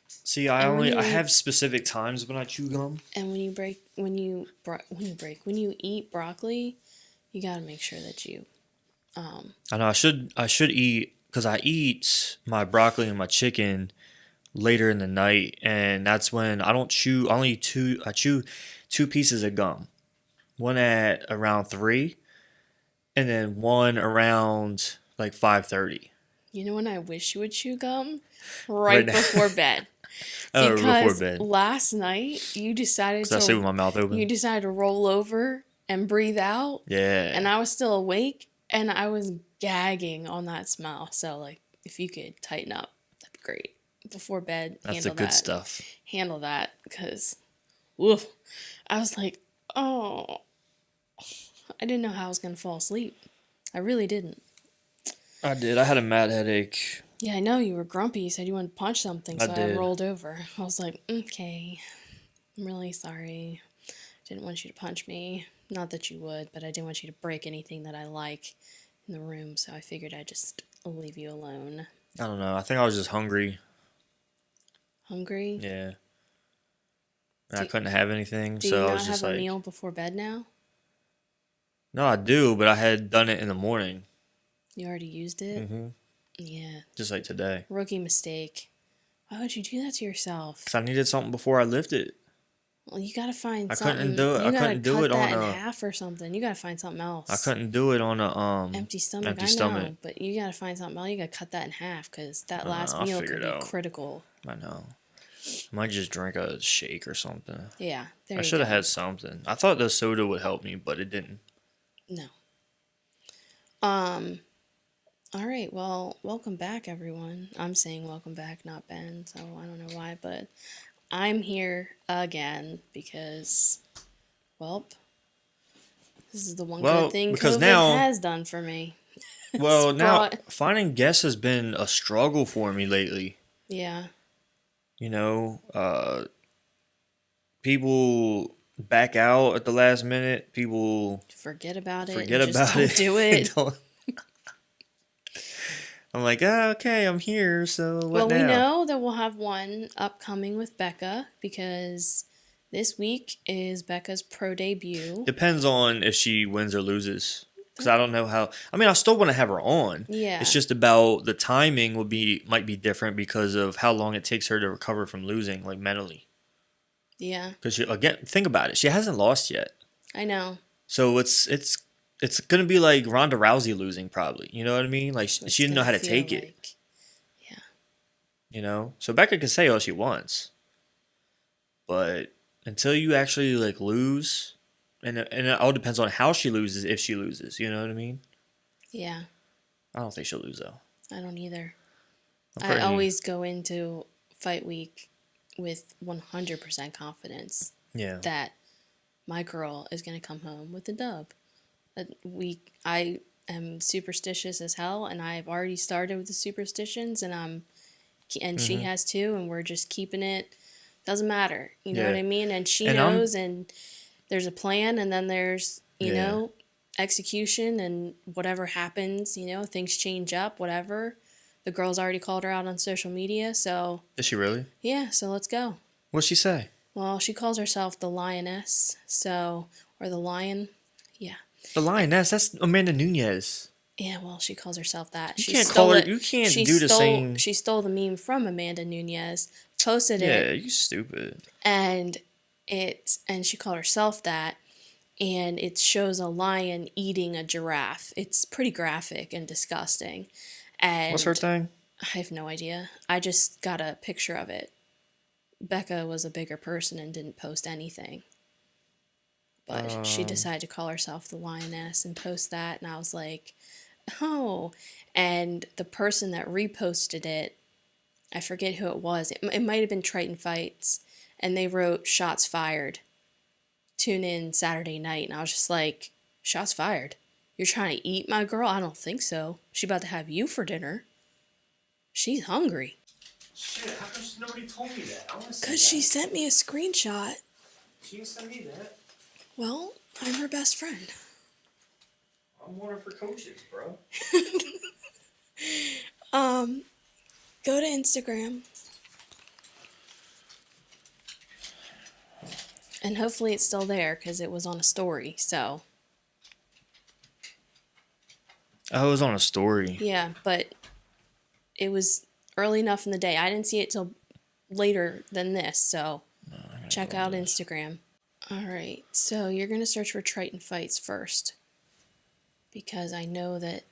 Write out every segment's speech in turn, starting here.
See, I have specific times when I chew gum. And when you eat broccoli, you gotta make sure that you. I know I should eat because I eat my broccoli and my chicken later in the night, and that's when I don't chew. I only two. I chew two pieces of gum. One at around 3, and then one around like 5:30. You know when I wish you would chew gum? Right Right now. before bed. Oh, before Because bed. last night you decided Because I sleep with to my mouth open. roll over and breathe out, and Yeah. I was still awake and I was gagging on that smell. So like if you could tighten up, that'd be great. Before bed, That's the good stuff. Handle that because woof. I was like, "Oh, I didn't know how I was going to fall asleep. I really didn't." I did. I had a mad headache. Yeah, I know you were grumpy. You said you wanted to punch something, I so I did. rolled over. I was like, okay, I'm really sorry. Didn't want you to punch me. Not that you would, but I didn't want you to break anything that I like in the room, so I figured I'd just leave you alone. I don't know. I think I was just hungry. Hungry? Yeah. And I couldn't have anything, Do you so I not was just have a like, meal before bed now? no, I do, but I had done it in the morning. You already used it? Mm-hmm. Yeah. Just like today. Rookie mistake. Why would you do that to yourself? Because I needed something before I lifted. Well, you gotta find I something. couldn't do it. You I gotta couldn't do cut it on that in a half or something. You gotta find something else. I couldn't do it on a Empty stomach. empty I know, stomach. but you gotta find something else. You gotta cut that in half because that last I'll meal figure could it be out. critical. I know. I might just drink a shake or something. Yeah, there I you should have go. had something. I thought the soda would help me, but it didn't. No. All right. Well, welcome back, everyone. I'm saying welcome back, not Ben. So I don't know why, but I'm here again because, well, this is the one good thing because COVID now, has done for me. well, now brought- finding guests has been a struggle for me lately. Yeah. You know, people back out at the last minute. People Forget about it. forget And just about don't it. do it. I'm like, okay, I'm here. So what Well, now? we know that we'll have one upcoming with Becca because this week is Becca's pro debut. Depends on if she wins or loses. Because I don't know how. I mean, I still want to have her on. Yeah. It's just about the timing might be different because of how long it takes her to recover from losing, like mentally. Yeah. Because again, think about it. She hasn't lost yet. I know. So it's gonna be like Ronda Rousey losing probably. You know what I mean? Like she didn't know how to take it. Yeah. You know. So Becca can say all she wants, but until you actually like lose, and it all depends on how she loses. If she loses, you know what I mean? Yeah. I don't think she'll lose though. I don't either. I always go into fight week with 100% confidence that my girl is going to come home with the dub. I am superstitious as hell, and I've already started with the superstitions, and she has too, and we're just keeping it. Doesn't matter, you know what I mean? And she knows, and there's a plan, and then there's you know execution, and whatever happens, things change up, whatever. The girl's already called her out on social media, so... Is she really? Yeah, so let's go. What'd she say? Well, she calls herself the Lioness, or the Lion. Yeah. The Lioness? That's Amanda Nunes. Yeah, well, she calls herself that. You can't call her... You can't do the same... She stole the meme from Amanda Nunes, posted it. Yeah, you stupid. And she called herself that, and it shows a lion eating a giraffe. It's pretty graphic and disgusting. And what's her thing? I have no idea. I just got a picture of it. Becca was a bigger person and didn't post anything. But she decided to call herself the Lioness and post that, and I was like, oh. And the person that reposted it, I forget who it was. It might have been Triton Fights, and they wrote, shots fired. Tune in Saturday night. And I was just like, shots fired? You're trying to eat my girl? I don't think so. She's about to have you for dinner. She's hungry. Shit, how come nobody told me that? I want to see that. Because she sent me a screenshot. She didn't send me that. Well, I'm her best friend. I'm one of her coaches, bro. Go to Instagram. And hopefully it's still there because it was on a story. So, Oh, it was on a story. yeah, but it was early enough in the day. I didn't see it till later than this. So, check out Instagram. All right. So, you're going to search for Triton fights first because I know that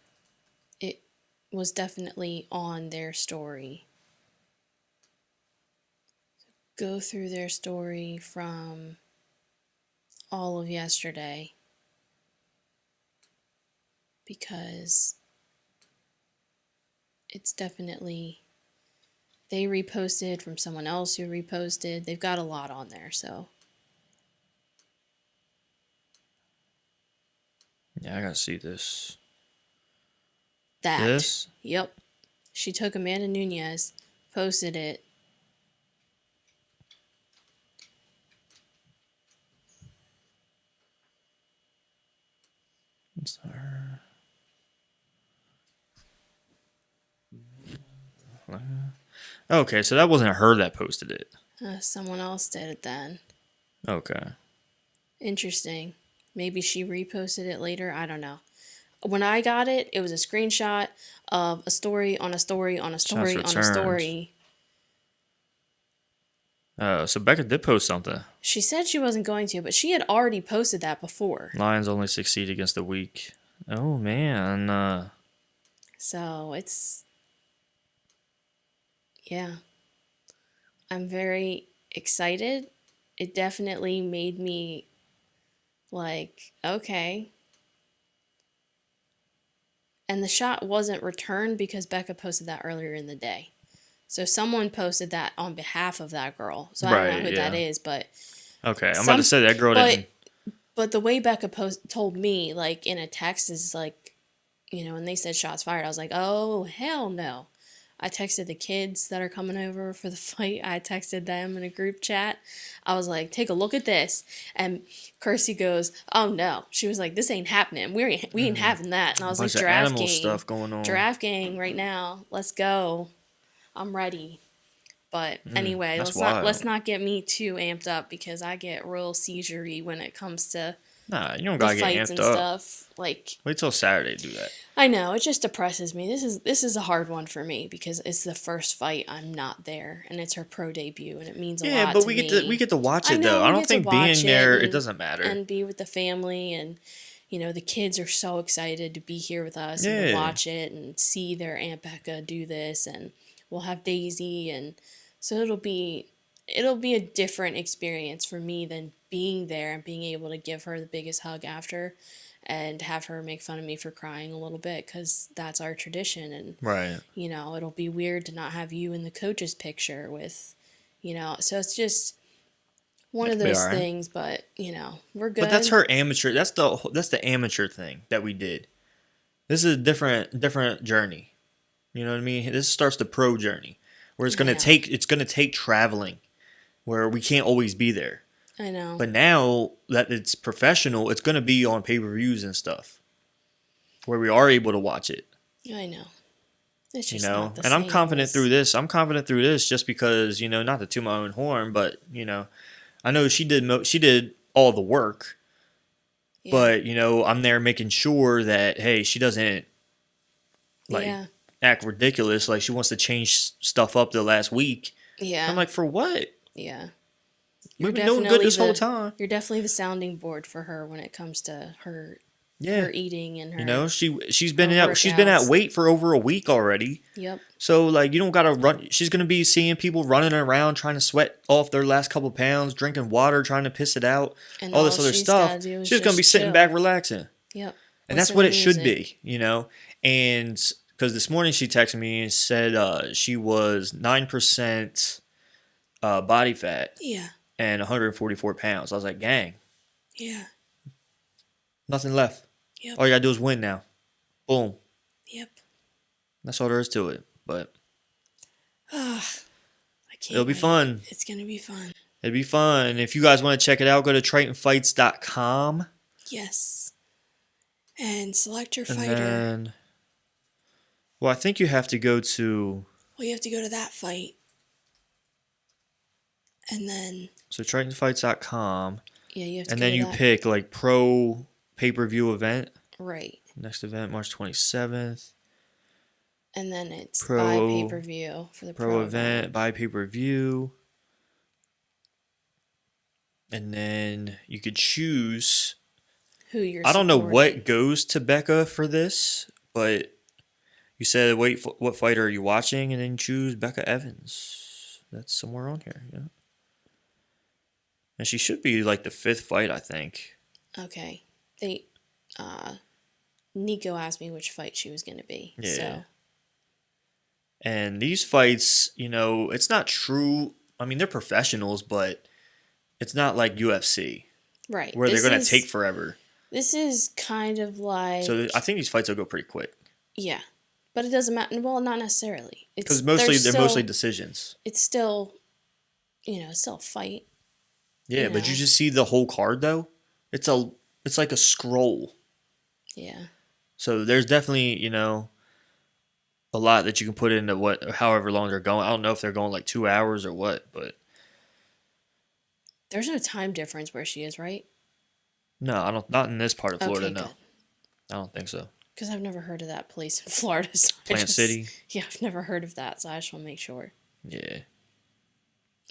it was definitely on their story. Go through their story from all of yesterday because it's definitely, they reposted from someone else who reposted. They've got a lot on there, so. Yeah, I gotta see this. That. This? Yep. She took Amanda Nunez, posted it. It's her. Okay, so that wasn't her that posted it. Someone else did it then. Okay. Interesting. Maybe she reposted it later. I don't know. When I got it, it was a screenshot of a story on a story on a story on a story. So Becca did post something. She said she wasn't going to, but she had already posted that before. Lions only succeed against the weak. Oh, man. So it's, yeah. I'm very excited. It definitely made me like, okay. And the shot wasn't returned because Becca posted that earlier in the day. So someone posted that on behalf of that girl. So I don't know who that is, but okay, I'm about to say that girl didn't. But the way Becca told me, like in a text, is like, you know, when they said shots fired, I was like, oh hell no. I texted the kids that are coming over for the fight. I texted them in a group chat. I was like, take a look at this. And Kirsty goes, oh no. She was like, this ain't happening. We ain't having that. And I was like, Giraffe Gang. Stuff going on. Giraffe Gang right now. Let's go. I'm ready. But anyway, let's not get me too amped up because I get real seizure-y when it comes to nah, you don't gotta get fights amped and up. Stuff. Like, wait till Saturday to do that. I know, it just depresses me. This is a hard one for me because it's the first fight I'm not there, and it's her pro debut, and it means a lot. Yeah, but we get to watch it though. I don't think being there it doesn't matter. And be with the family, and you know the kids are so excited to be here with us and to watch it and see their Aunt Becca do this, and we'll have Daisy, and so it'll be a different experience for me than being there and being able to give her the biggest hug after and have her make fun of me for crying a little bit because that's our tradition. And, right. You know, it'll be weird to not have you in the coach's picture with, you know, so it's just one of those things, but, you know, we're good. But that's her amateur. That's the amateur thing that we did. This is a different journey. You know what I mean? This starts the pro journey where it's going to take traveling where we can't always be there. I know. But now that it's professional, it's going to be on pay-per-views and stuff where we are able to watch it. I know. It's just not the same. I'm confident through this. I'm confident through this just because, you know, not to toot my own horn, but, you know, I know she did all the work. Yeah. But, you know, I'm there making sure that, hey, she doesn't act ridiculous like she wants to change stuff up the last week. Yeah. I'm like, for what? Yeah. We've been doing good this whole time. You're definitely the sounding board for her when it comes to her eating and her. You know, she's been at weight for over a week already. Yep. So like you don't gotta run. She's gonna be seeing people running around trying to sweat off their last couple pounds, drinking water, trying to piss it out, and all this other stuff. She's gonna be sitting back relaxing. Yep. And that's what it should be, you know. And because this morning she texted me and said she was 9% body fat. Yeah. And 144 pounds. I was like, gang. Yeah. Nothing left. Yep. All you gotta do is win now. Boom. Yep. That's all there is to it. But I can't. It'll be fun. It's gonna be fun. It'll be fun. If you guys want to check it out, go to TritonFights.com. Yes. And select your fighter. Then, well, I think you have to go to. Well, you have to go to that fight. And then, So TritonFights.com. yeah, you have to And go then to you that. pick like pro pay-per-view event. Right. Next event, March 27th. And then it's buy Pro pay-per-view for the pro pro event, buy pay-per-view. And then you could choose. who you're I don't know supporting. what goes to Becca for this, but you said, wait, what fighter are you watching? And then choose Becca Evans. That's somewhere on here, yeah. And she should be like the 5th fight, I think. Okay. Nico asked me which fight she was going to be. Yeah. So. And these fights, it's not true. I mean, they're professionals, but it's not like UFC. Right. Where they're going to take forever. This is kind of like... So I think these fights will go pretty quick. Yeah. But it doesn't matter. Well, not necessarily. Because they're mostly decisions. It's still, it's still a fight. Yeah, but you just see the whole card, though. It's like a scroll. Yeah. So there's definitely, a lot that you can put into however long they're going. I don't know if they're going like 2 hours or what, but... There's no time difference where she is, right? No, not in this part of Florida, okay, no. Good. I don't think so. Because I've never heard of that place in Florida. So Plant City? Yeah, I've never heard of that, so I just want to make sure. Yeah.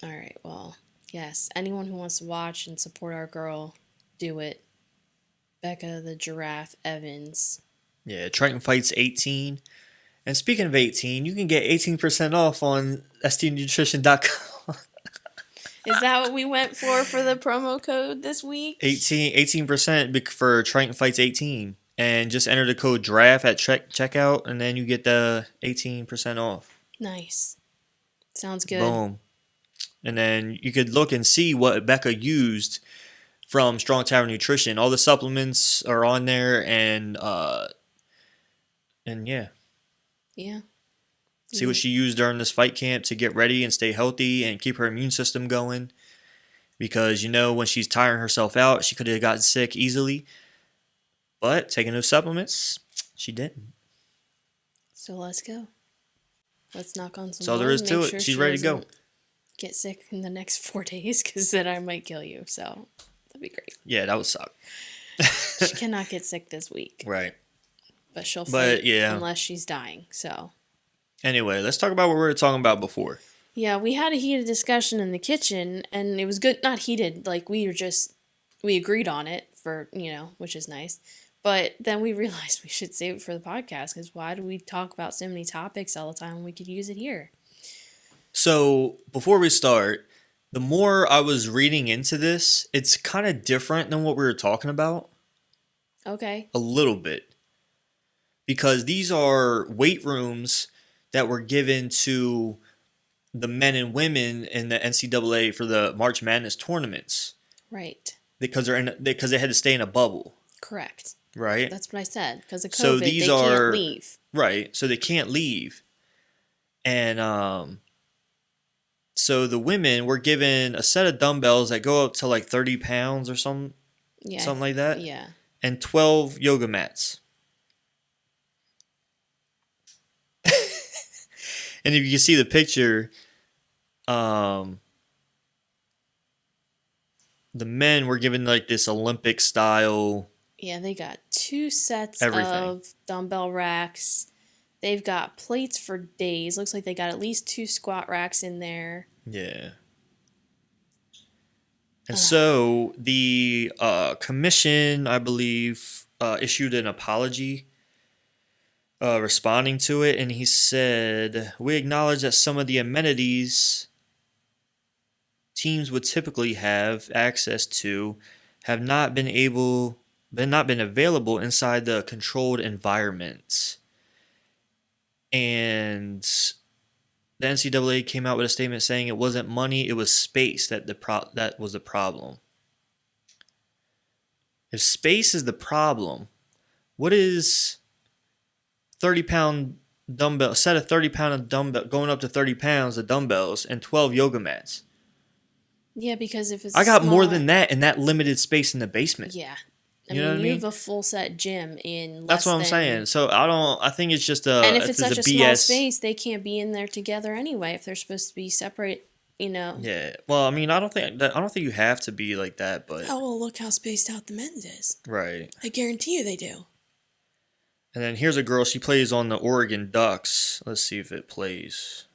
All right, well, yes. Anyone who wants to watch and support our girl, do it. Becca the Giraffe Evans. Yeah, Triton Fights 18. And speaking of 18, you can get 18% off on stnutrition.com. Is that what we went for the promo code this week? 18% for Triton Fights 18. And just enter the code DRAFT at checkout, and then you get the 18% off. Nice. Sounds good. Boom. And then you could look and see what Becca used from Strong Tower Nutrition. All the supplements are on there, and yeah. Yeah. See what she used during this fight camp to get ready and stay healthy and keep her immune system going. Because, when she's tiring herself out, she could have gotten sick easily. But taking those supplements, she didn't. So let's go. Let's knock on some That's all there is to it. She's ready to go. Get sick in the next 4 days, because then I might kill you. So that'd be great. Yeah, that would suck. She cannot get sick this week. Right. But she'll fight yeah. unless she's dying. So anyway, let's talk about what we were talking about before. Yeah, we had a heated discussion in the kitchen, and it was good. Not heated, like we agreed on it for, which is nice. But then we realized we should save it for the podcast, because why do we talk about so many topics all the time when we could use it here? So before we start, the more I was reading into this, it's kind of different than what we were talking about. Okay. A little bit. Because these are weight rooms that were given to the men and women in the NCAA for the March Madness tournaments. Right. Because they had to stay in a bubble. Correct. Right? That's what I said. Because of COVID, so they can't leave. Right. So they can't leave. And so the women were given a set of dumbbells that go up to like 30 pounds or something like that. Yeah. And 12 yoga mats. And if you can see the picture, the men were given like this Olympic style. Yeah, they got 2 sets of dumbbell racks. They've got plates for days. Looks like they got at least 2 squat racks in there. Yeah. And so the commission, I believe, issued an apology responding to it. And he said, "We acknowledge that some of the amenities teams would typically have access to have not been available inside the controlled environments." And the NCAA came out with a statement saying it wasn't money, it was space that was the problem. If space is the problem, what is 30-pound dumbbell set of 30-pound of dumbbell going up to 30 pounds of dumbbells and 12 yoga mats? Yeah, because if it's I got more than that in that limited space in the basement. Yeah. You know what I mean? You have a full set gym in less That's what I'm saying. So I think it's just and if it's such a small BS. space, they can't be in there together anyway if they're supposed to be separate You know. Yeah. Well, I mean, I don't think you have to be like that, but Oh well, look how spaced out the men's is. right. I guarantee you they do. And then here's a girl. She plays on the Oregon Ducks. Let's see if it plays.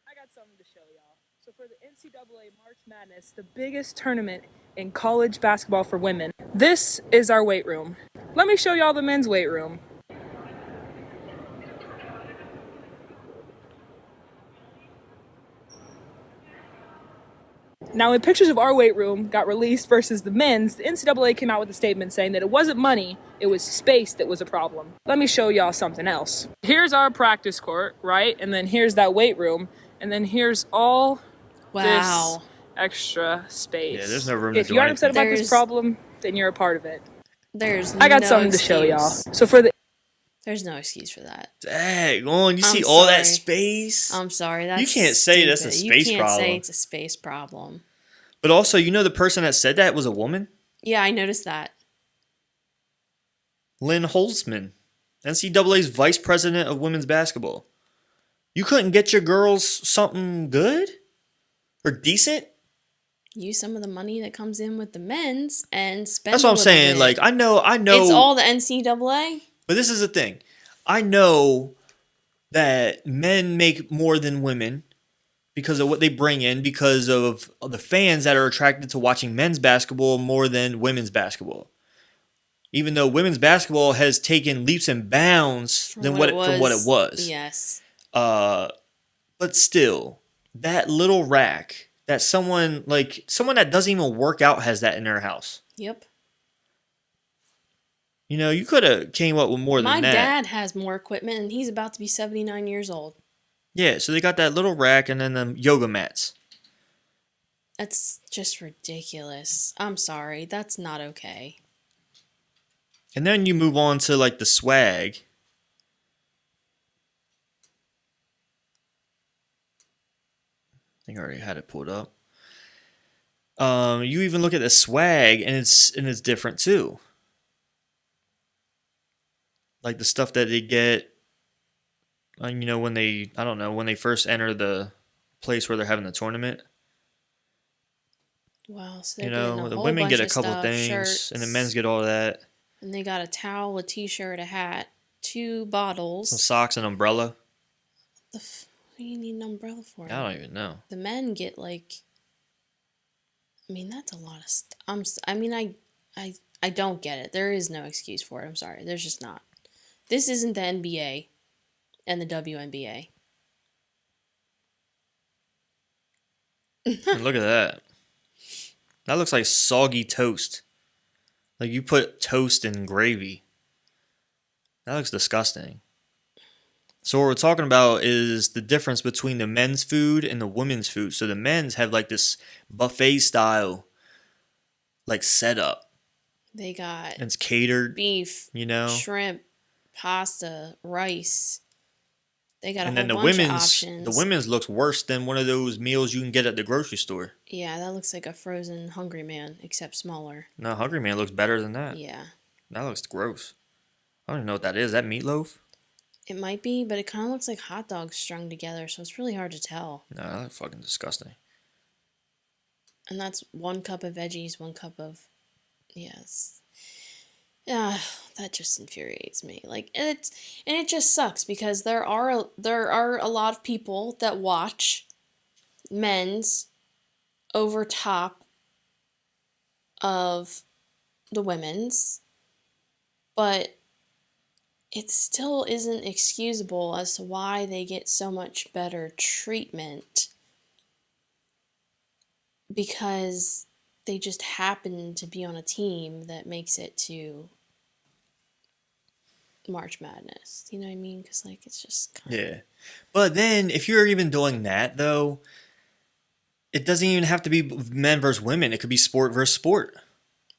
I got something to show y'all. So for the NCAA March Madness, the biggest tournament in college basketball for women, this is our weight room. Let me show y'all the men's weight room. Now, when pictures of our weight room got released versus the men's, the NCAA came out with a statement saying that it wasn't money, it was space that was a problem. Let me show y'all something else. Here's our practice court, right? And then here's that weight room. And then here's all this extra space. Yeah, there's no room to If do you aren't upset anything. about this problem, then you're a part of it. There's I got no something excuse. to show y'all. So for the There's no excuse for that. Dang, on, you I'm see all that sorry. space? I'm sorry. That's You can't say that's a stupid. space You can't problem. say it's a space problem. But also, you know the person that said that was a woman? Yeah, I noticed that. Lynn Holzman, NCAA's vice president of women's basketball. You couldn't get your girls something good? Or decent? Use some of the money that comes in with the men's and spend. That's what I'm saying. Bit. Like, I know. It's all the NCAA. But this is the thing. I know that men make more than women because of what they bring in, because of the fans that are attracted to watching men's basketball more than women's basketball. Even though women's basketball has taken leaps and bounds from what it was. Yes. But still, that little rack that someone that doesn't even work out has that in their house. Yep. You know, you could have came up with more than that. My dad has more equipment, and he's about to be 79 years old. Yeah, so they got that little rack and then the yoga mats. That's just ridiculous. I'm sorry. That's not okay. And then you move on to like the swag. I think I already had it pulled up. You even look at the swag and it's different too. Like the stuff that they get, you know, when they first enter the place where they're having the tournament. Wow, so they're You know, getting a the whole women bunch get a of couple stuff, things, shirts, and the men's get all that. And they got a towel, a t-shirt, a hat, 2 bottles. Some socks, and umbrella. What do you need an umbrella for? I don't even know. The men get that's a lot of stuff. I don't get it. There is no excuse for it. I'm sorry. There's just not. This isn't the NBA and the WNBA. And look at that. That looks like soggy toast. Like you put toast in gravy. That looks disgusting. So what we're talking about is the difference between the men's food and the women's food. So the men's have like this buffet style like setup. They got and it's catered, beef, you know, shrimp, pasta, rice. They got and a then whole bunch of options. the women's looks worse than one of those meals you can get at the grocery store. Yeah, that looks like a frozen Hungry Man, except smaller. No, Hungry Man looks better than that. Yeah. That looks gross. I don't even know what that is. Is that meatloaf? It might be, but it kind of looks like hot dogs strung together, so it's really hard to tell. No, that looks fucking disgusting. And that's 1 cup of veggies, 1 cup of... Yes. Yeah, that just infuriates me. And it just sucks because there are a lot of people that watch men's over top of the women's, but it still isn't excusable as to why they get so much better treatment because they just happen to be on a team that makes it to March Madness. You know what I mean? Because, it's just kind of... Yeah. But then, if you're even doing that, though, it doesn't even have to be men versus women. It could be sport versus sport.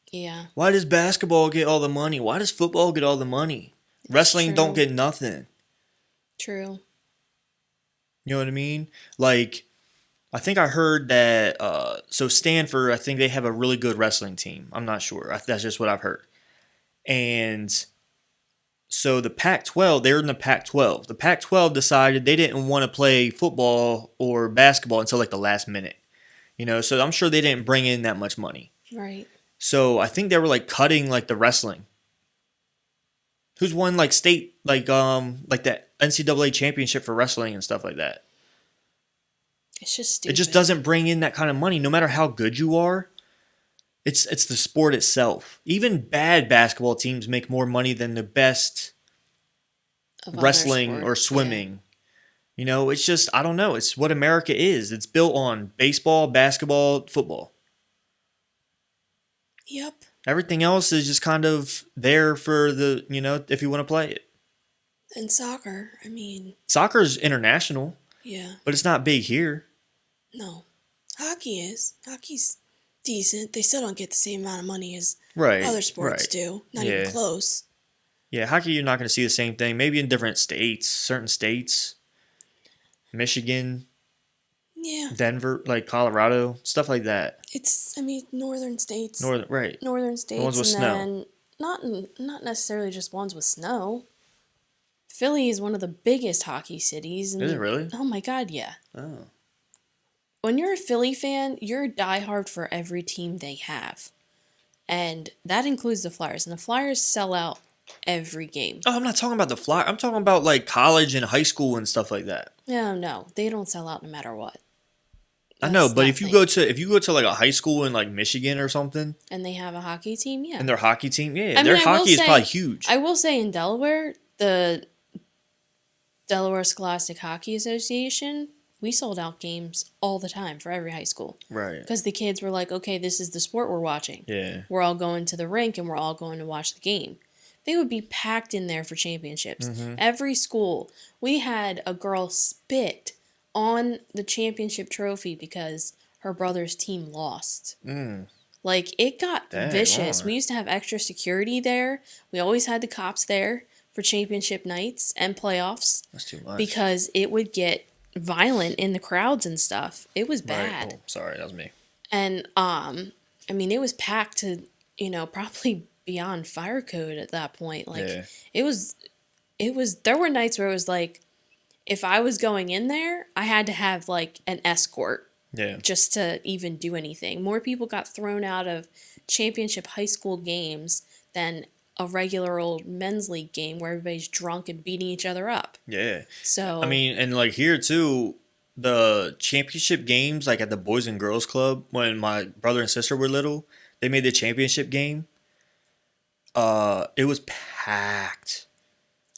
Yeah. Why does basketball get all the money? Why does football get all the money? Wrestling don't get nothing. True. You know what I mean? I think I heard that, so Stanford, I think they have a really good wrestling team. I'm not sure. That's just what I've heard. And So the Pac-12, they're in the Pac-12. The Pac-12 decided they didn't want to play football or basketball until like the last minute. So I'm sure they didn't bring in that much money. Right. So I think they were like cutting like the wrestling. Who's won like state like that NCAA championship for wrestling and stuff like that? It's just stupid. It just doesn't bring in that kind of money, no matter how good you are. It's the sport itself. Even bad basketball teams make more money than the best Of other wrestling sport. or swimming. It's just, I don't know. It's what America is. It's built on baseball, basketball, football. Yep. Everything else is just kind of there for the, if you want to play it. And soccer, I mean. Soccer's international, Yeah. but it's not big here. No. Hockey is. Hockey's decent. They still don't get the same amount of money as Right. other sports right. do. Not Yeah. even close. Yeah, hockey, you're not going to see the same thing. Maybe in different states, certain states. Michigan, Yeah. Denver, like Colorado, stuff like that. It's, I mean, northern states. Right. Northern states. ones with and snow. then not necessarily just ones with snow. Philly is one of the biggest hockey cities. And Is it really? Oh my God, yeah. Oh. When you're a Philly fan, you're diehard for every team they have. And that includes the Flyers. And the Flyers sell out every game. Oh, I'm not talking about the Fly. I'm talking about like college and high school and stuff like that. No, they don't sell out no matter what. I know, That's but that if you thing. go to like a high school in like Michigan or something, And they have a hockey team, yeah. and their hockey team, yeah, I their mean, I will hockey is say- probably huge. I will say in Delaware, the Delaware Scholastic Hockey Association, we sold out games all the time for every high school. Right. Because the kids were like, okay, this is the sport we're watching. Yeah. We're all going to the rink and we're all going to watch the game. They would be packed in there for championships. Mm-hmm. Every school. We had a girl spit on the championship trophy because her brother's team lost. Like, it got Dang, vicious. Lord. We used to have extra security there. We always had the cops there for championship nights and playoffs That's too much. because it would get violent in the crowds and stuff. It was bad. Right. Oh, sorry, that was me. And I mean, it was packed to, probably beyond fire code at that point. Like Yeah. it was there were nights where it was like if I was going in there, I had to have like an escort Yeah. just to even do anything. More people got thrown out of championship high school games than a regular old men's league game where everybody's drunk and beating each other up. Yeah. So I mean, and like here too, the championship games, like at the Boys and Girls Club, when my brother and sister were little, they made the championship game. It was packed.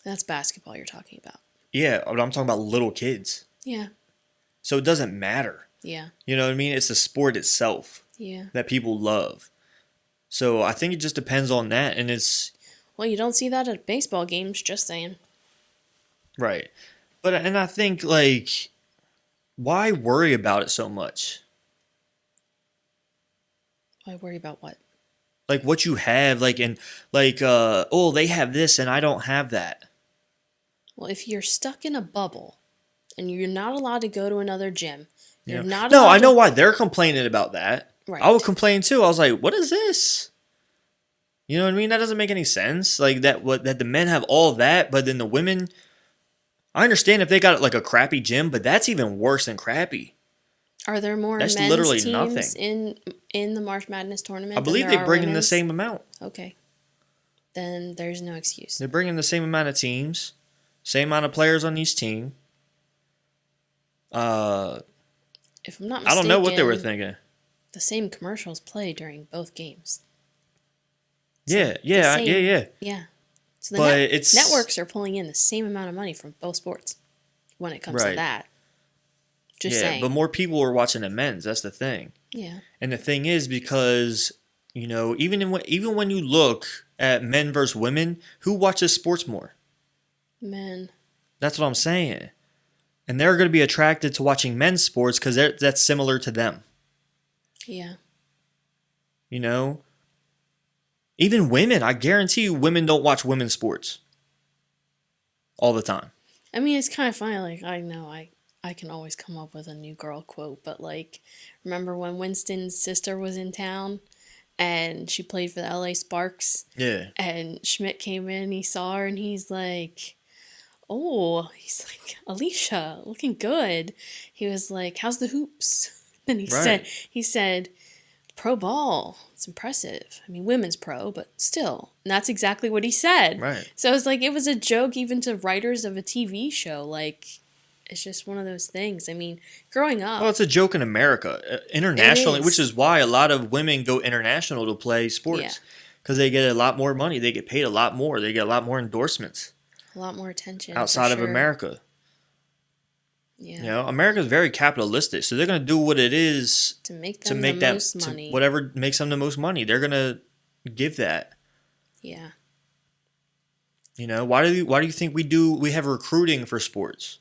that's basketball you're talking about. Yeah, but I'm talking about little kids. Yeah. So it doesn't matter. Yeah. You know what I mean? It's the sport itself Yeah. that people love. So I think it just depends on that, and it's Well, you don't see that at baseball games, just saying. right. And I think like, why worry about it so much? Why worry about what? Like what you have, like and like oh, they have this and I don't have that. Well, if you're stuck in a bubble and you're not allowed to go to another gym, you're Yeah. not No, allowed I know to... why they're complaining about that. Right. I would complain too. I was like, what is this? You know what I mean? That doesn't make any sense. Like that the men have all that, but then the women, I understand if they got like a crappy gym, but that's even worse than crappy. Are there more That's men's literally teams nothing. in the March Madness tournament? I believe than they there are bring in the women's? same amount. Okay. Then there's no excuse. They're bringing the same amount of teams, same amount of players on each team. If I'm not mistaken, I don't know what they were thinking. the same commercials play during both games. Yeah. Yeah. So the But it's- networks are pulling in the same amount of money from both sports when it comes to Right. that. Just Yeah, saying. but more people are watching the men's. That's the thing. Yeah. And the thing is, because even when you look at men versus women, who watches sports more? Men. That's what I'm saying. And they're going to be attracted to watching men's sports because that's similar to them. Yeah. You know, even women. I guarantee you, women don't watch women's sports all the time. I mean, it's kind of funny. Like, I know I can always come up with a new girl quote, but like, remember when Winston's sister was in town and she played for the LA Sparks. Yeah. And Schmidt came in, he saw her, and he's like, oh, he's like, Alicia, looking good. He was like, how's the hoops? And Right. he said, pro ball. It's impressive. I mean, women's pro, but still. And that's exactly what he said. Right. So it's like, it was a joke even to writers of a TV show. Like, it's just one of those things. I mean, growing up. Well, it's a joke in America. Internationally, which is why a lot of women go international to play sports. Because they get a lot more money. They get paid a lot more. They get a lot more endorsements. A lot more attention. Outside of America. Yeah. You know, America's very capitalistic. So they're going to do what it is to make them the most money. Whatever makes them the most money. They're going to give that. Yeah. You know, why do you think we have recruiting for sports?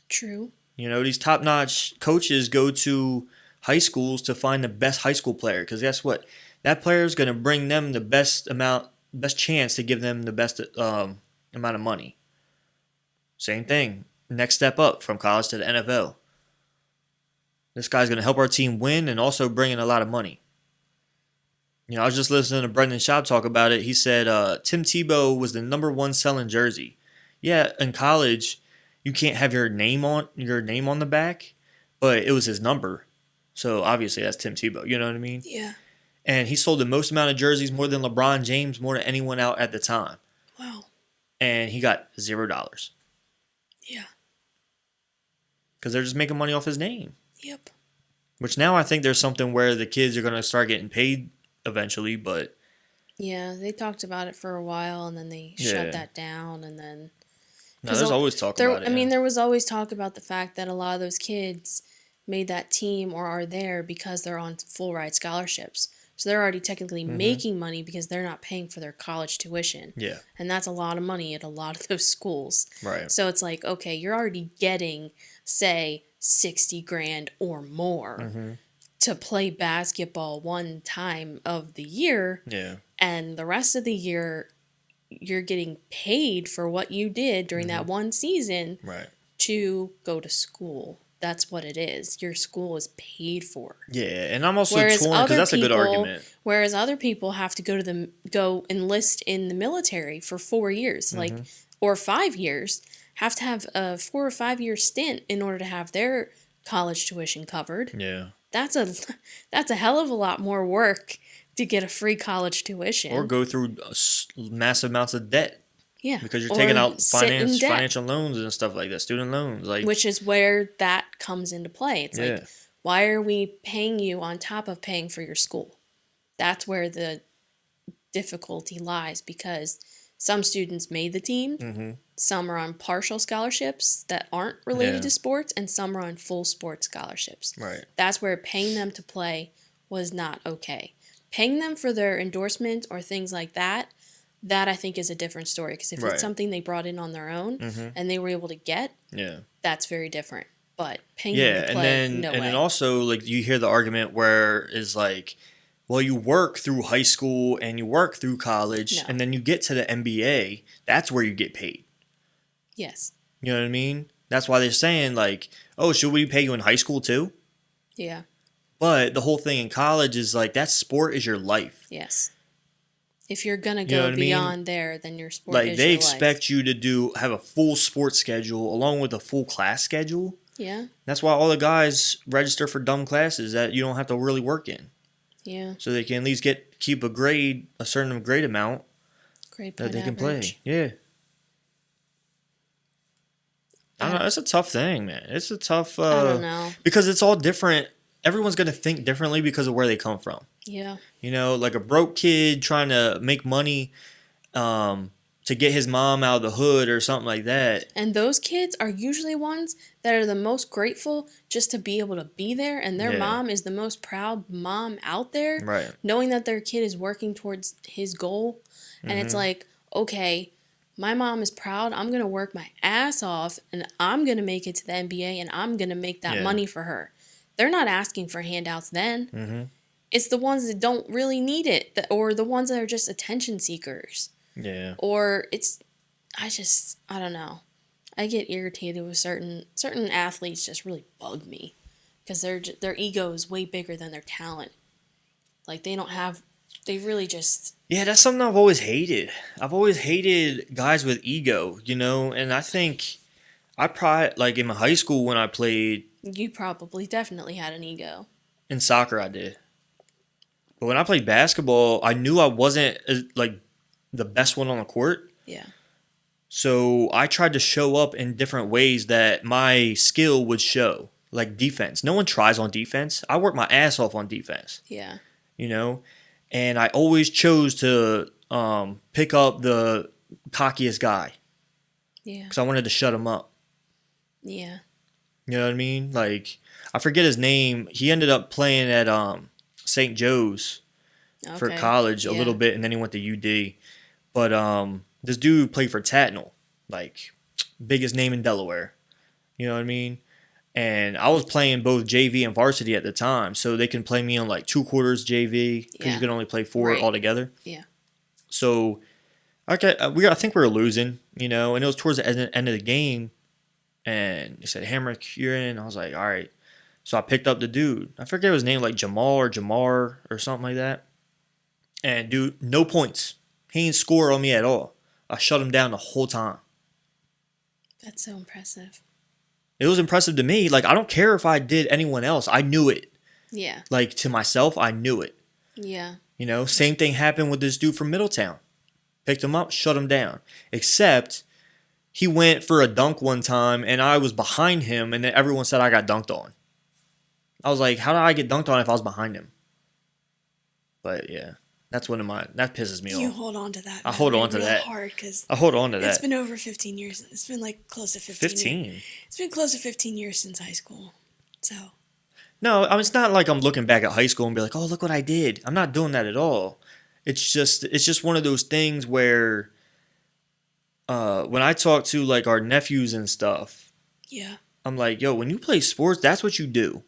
True. You know, these top-notch coaches go to high schools to find the best high school player. Because guess what? That player is going to bring them the best chance to give them the best amount of money. Same thing. Next step up from college to the NFL. This guy's going to help our team win and also bring in a lot of money. You know, I was just listening to Brendan Schaub talk about it. He said Tim Tebow was the #1 selling jersey. Yeah, in college, you can't have your name on the back, but it was his number. So obviously that's Tim Tebow. You know what I mean? Yeah. And he sold the most amount of jerseys, more than LeBron James, more than anyone out at the time. Wow. And he got $0. Yeah. Because they're just making money off his name. Yep. Which now I think there's something where the kids are going to start getting paid eventually, but... Yeah, they talked about it for a while, and then they shut that down, and then... No, there's always talk about it. I mean, there was always talk about the fact that a lot of those kids made that team or are there because they're on full-ride scholarships. So they're already technically making money because they're not paying for their college tuition. Yeah. And that's a lot of money at a lot of those schools. Right. So it's like, okay, you're already getting, say, $60,000 or more to play basketball one time of the year. Yeah. And the rest of the year, you're getting paid for what you did during that one season to go to school. That's what it is. Your school is paid for. Yeah, and I'm also torn because that's a good argument. Whereas other people have to go enlist in the military for 4 years, or 5 years, have to have a 4 or 5 year stint in order to have their college tuition covered. Yeah, that's a hell of a lot more work to get a free college tuition, or go through massive amounts of debt. Yeah, because you're taking out financial loans and stuff like that, student loans, which is where that comes into play. It's like, why are we paying you on top of paying for your school? That's where the difficulty lies, because some students made the team, some are on partial scholarships that aren't related to sports, and some are on full sports scholarships. Right. That's where paying them to play was not okay. Paying them for their endorsement or things like that, I think is a different story. Because if it's something they brought in on their own and they were able to get, that's very different. But paying them to play, no way. And then also, like, you hear the argument where is like, well, you work through high school and you work through college, and then you get to the NBA, that's where you get paid. Yes. You know what I mean? That's why they're saying, like, oh, should we pay you in high school too? Yeah. But the whole thing in college is like, that sport is your life. Yes. If you're going to go beyond there, then your sport is your life. Like, they expect you to have a full sports schedule along with a full class schedule. Yeah. That's why all the guys register for dumb classes that you don't have to really work in. Yeah. So they can at least keep a certain grade amount that they can play. Yeah. I don't know. It's a tough thing, man. It's a tough... I don't know. Because it's all different. Everyone's going to think differently because of where they come from. Yeah. You know, like a broke kid trying to make money to get his mom out of the hood or something like that. And those kids are usually ones that are the most grateful just to be able to be there. And their mom is the most proud mom out there. Right. Knowing that their kid is working towards his goal. And it's like, okay, my mom is proud. I'm going to work my ass off and I'm going to make it to the NBA and I'm going to make that money for her. They're not asking for handouts then. It's the ones that don't really need it, or the ones that are just attention seekers. Yeah. Or I don't know. I get irritated with certain athletes. Just really bug me because their ego is way bigger than their talent. Like, they really just, Yeah, that's something I've always hated. I've always hated guys with ego, you know, and I think I probably, like in my high school when I played you probably definitely had an ego. in soccer, I did. But when I played basketball, I knew I wasn't like the best one on the court. Yeah. So I tried to show up in different ways that my skill would show, like defense. No one tries on defense. I work my ass off on defense, Yeah. you know, and I always chose to pick up the cockiest guy Yeah. because I wanted to shut him up. Yeah. You know what I mean? Like I forget his name. He ended up playing at St. Joe's for Okay. college a Yeah. little bit, and then he went to UD. But this dude played for Tatnall, like biggest name in Delaware. You know what I mean? And I was playing both JV and varsity at the time, so they can play me on like 2 quarters JV because Yeah. you can only play 4 Right. altogether. Yeah. So okay, I think we were losing, you know, and it was towards the end of the game, and they said Hamrick, you're in. I was like, all right. So I picked up the dude. I forget his name, like Jamal or Jamar or something like that. And dude, no points. He ain't score on me at all. I shut him down the whole time. That's so impressive. It was impressive to me. Like, I don't care if I did anyone else. I knew it. Yeah. Like, to myself, I knew it. Yeah. You know, same thing happened with this dude from Middletown. Picked him up, shut him down. Except he went for a dunk one time, and I was behind him, and then everyone said I got dunked on. I was like, how did I get dunked on if I was behind him? But, yeah. That's one of my, that pisses me You off. hold on to that. I hold on to real that. hard because I hold on to it's that. been over 15 years. It's been like close to 15. 15? It's been close to 15 years since high school. So No, I mean, it's not like I'm looking back at high school and be like, oh, look what I did. I'm not doing that at all. It's just one of those things where when I talk to like our nephews and stuff, yeah, I'm like, yo, when you play sports, that's what you do.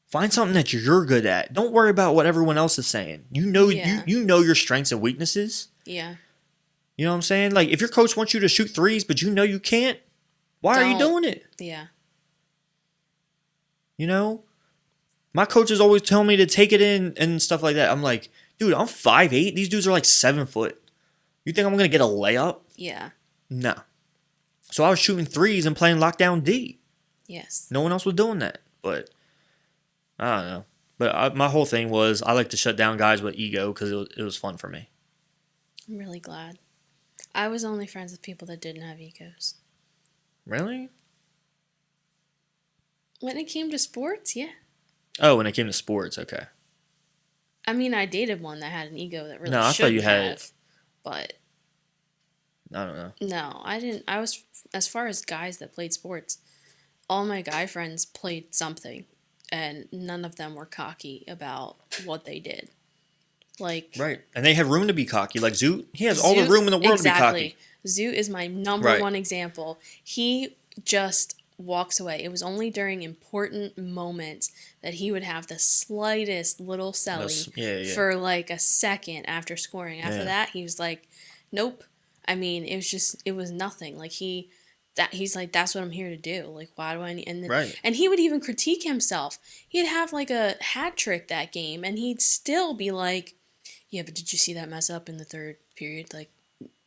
Find something that you're good at. Don't worry about what everyone else is saying. You know, Yeah. you know your strengths and weaknesses. Yeah. You know what I'm saying? Like if your coach wants you to shoot threes, but you know you can't, why are you Don't. doing it? Yeah. You know, my coaches always tell me to take it in and stuff like that. I'm like, dude, I'm 5'8". These dudes are like 7 foot. You think I'm gonna get a layup? Yeah. No. So I was shooting threes and playing lockdown D. Yes. No one else was doing that. But I don't know. But my whole thing was I like to shut down guys with ego because it was fun for me. I'm really glad. I was only friends with people that didn't have egos. Really? When it came to sports, yeah. Oh, when it came to sports, okay. I mean, I dated one that had an ego that really No, I thought shouldn't you had- have. But I don't know. no, I didn't. I was, as far as guys that played sports, all my guy friends played something, and none of them were cocky about what they did. Like, Right. And they have room to be cocky. Like Zoot, he has all the Zoot- room in the world exactly. to be cocky. Zoot is my number Right. one example. He just walks away. It was only during important moments that he would have the slightest little selling Yeah. for like a second after scoring. After Yeah. that, he was like, nope. I mean, it was nothing. Like he's like, that's what I'm here to do. Like, why do I need, and then, Right. and he would even critique himself. He'd have like a hat trick that game and he'd still be like, yeah, but did you see that mess up in the third period? Like,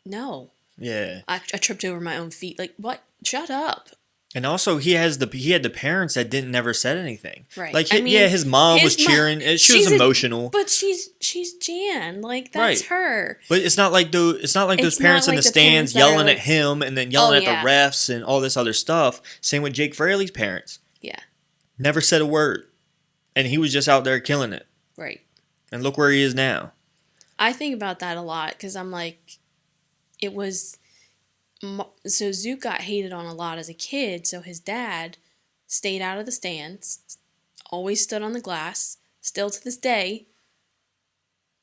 no. Yeah. I tripped over my own feet. Like, what? Shut up. And also he had the parents that didn't never said anything. Right. Like I mean, his mom was his mom- cheering. She was she's emotional. But she's Jan. Like, that's Right. her. But it's not like those It's parents not in like the the parents stands that are yelling like- at him and then yelling Oh, at yeah. the refs and all this other stuff. Same with Jake Fraley's parents. Yeah. Never said a word. And he was just out there killing it. Right. And look where he is now. I think about that a lot because I'm like, it was. So Zook got hated on a lot as a kid, so his dad stayed out of the stands, always stood on the glass, still to this day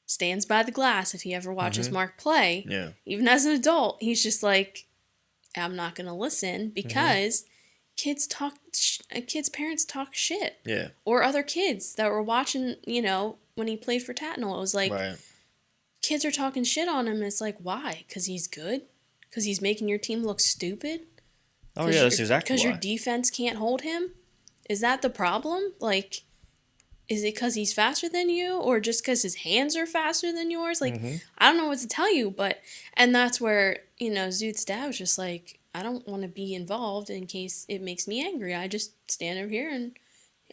stands by the glass if he ever watches Mark play. Yeah. Even as an adult, he's just like, I'm not going to listen because kids parents talk shit. Yeah. Or other kids that were watching, when he played for Tatnall. It was like, Right. kids are talking shit on him, and it's like, why? Because he's good? Because he's making your team look stupid? Oh yeah, that's exactly Because why. your defense can't hold him? Is that the problem? Like, is it because he's faster than you or just because his hands are faster than yours? Like, Mm-hmm. I don't know what to tell you, but, and that's where, Zoot's dad was just like, I don't want to be involved in case it makes me angry. I just stand over here and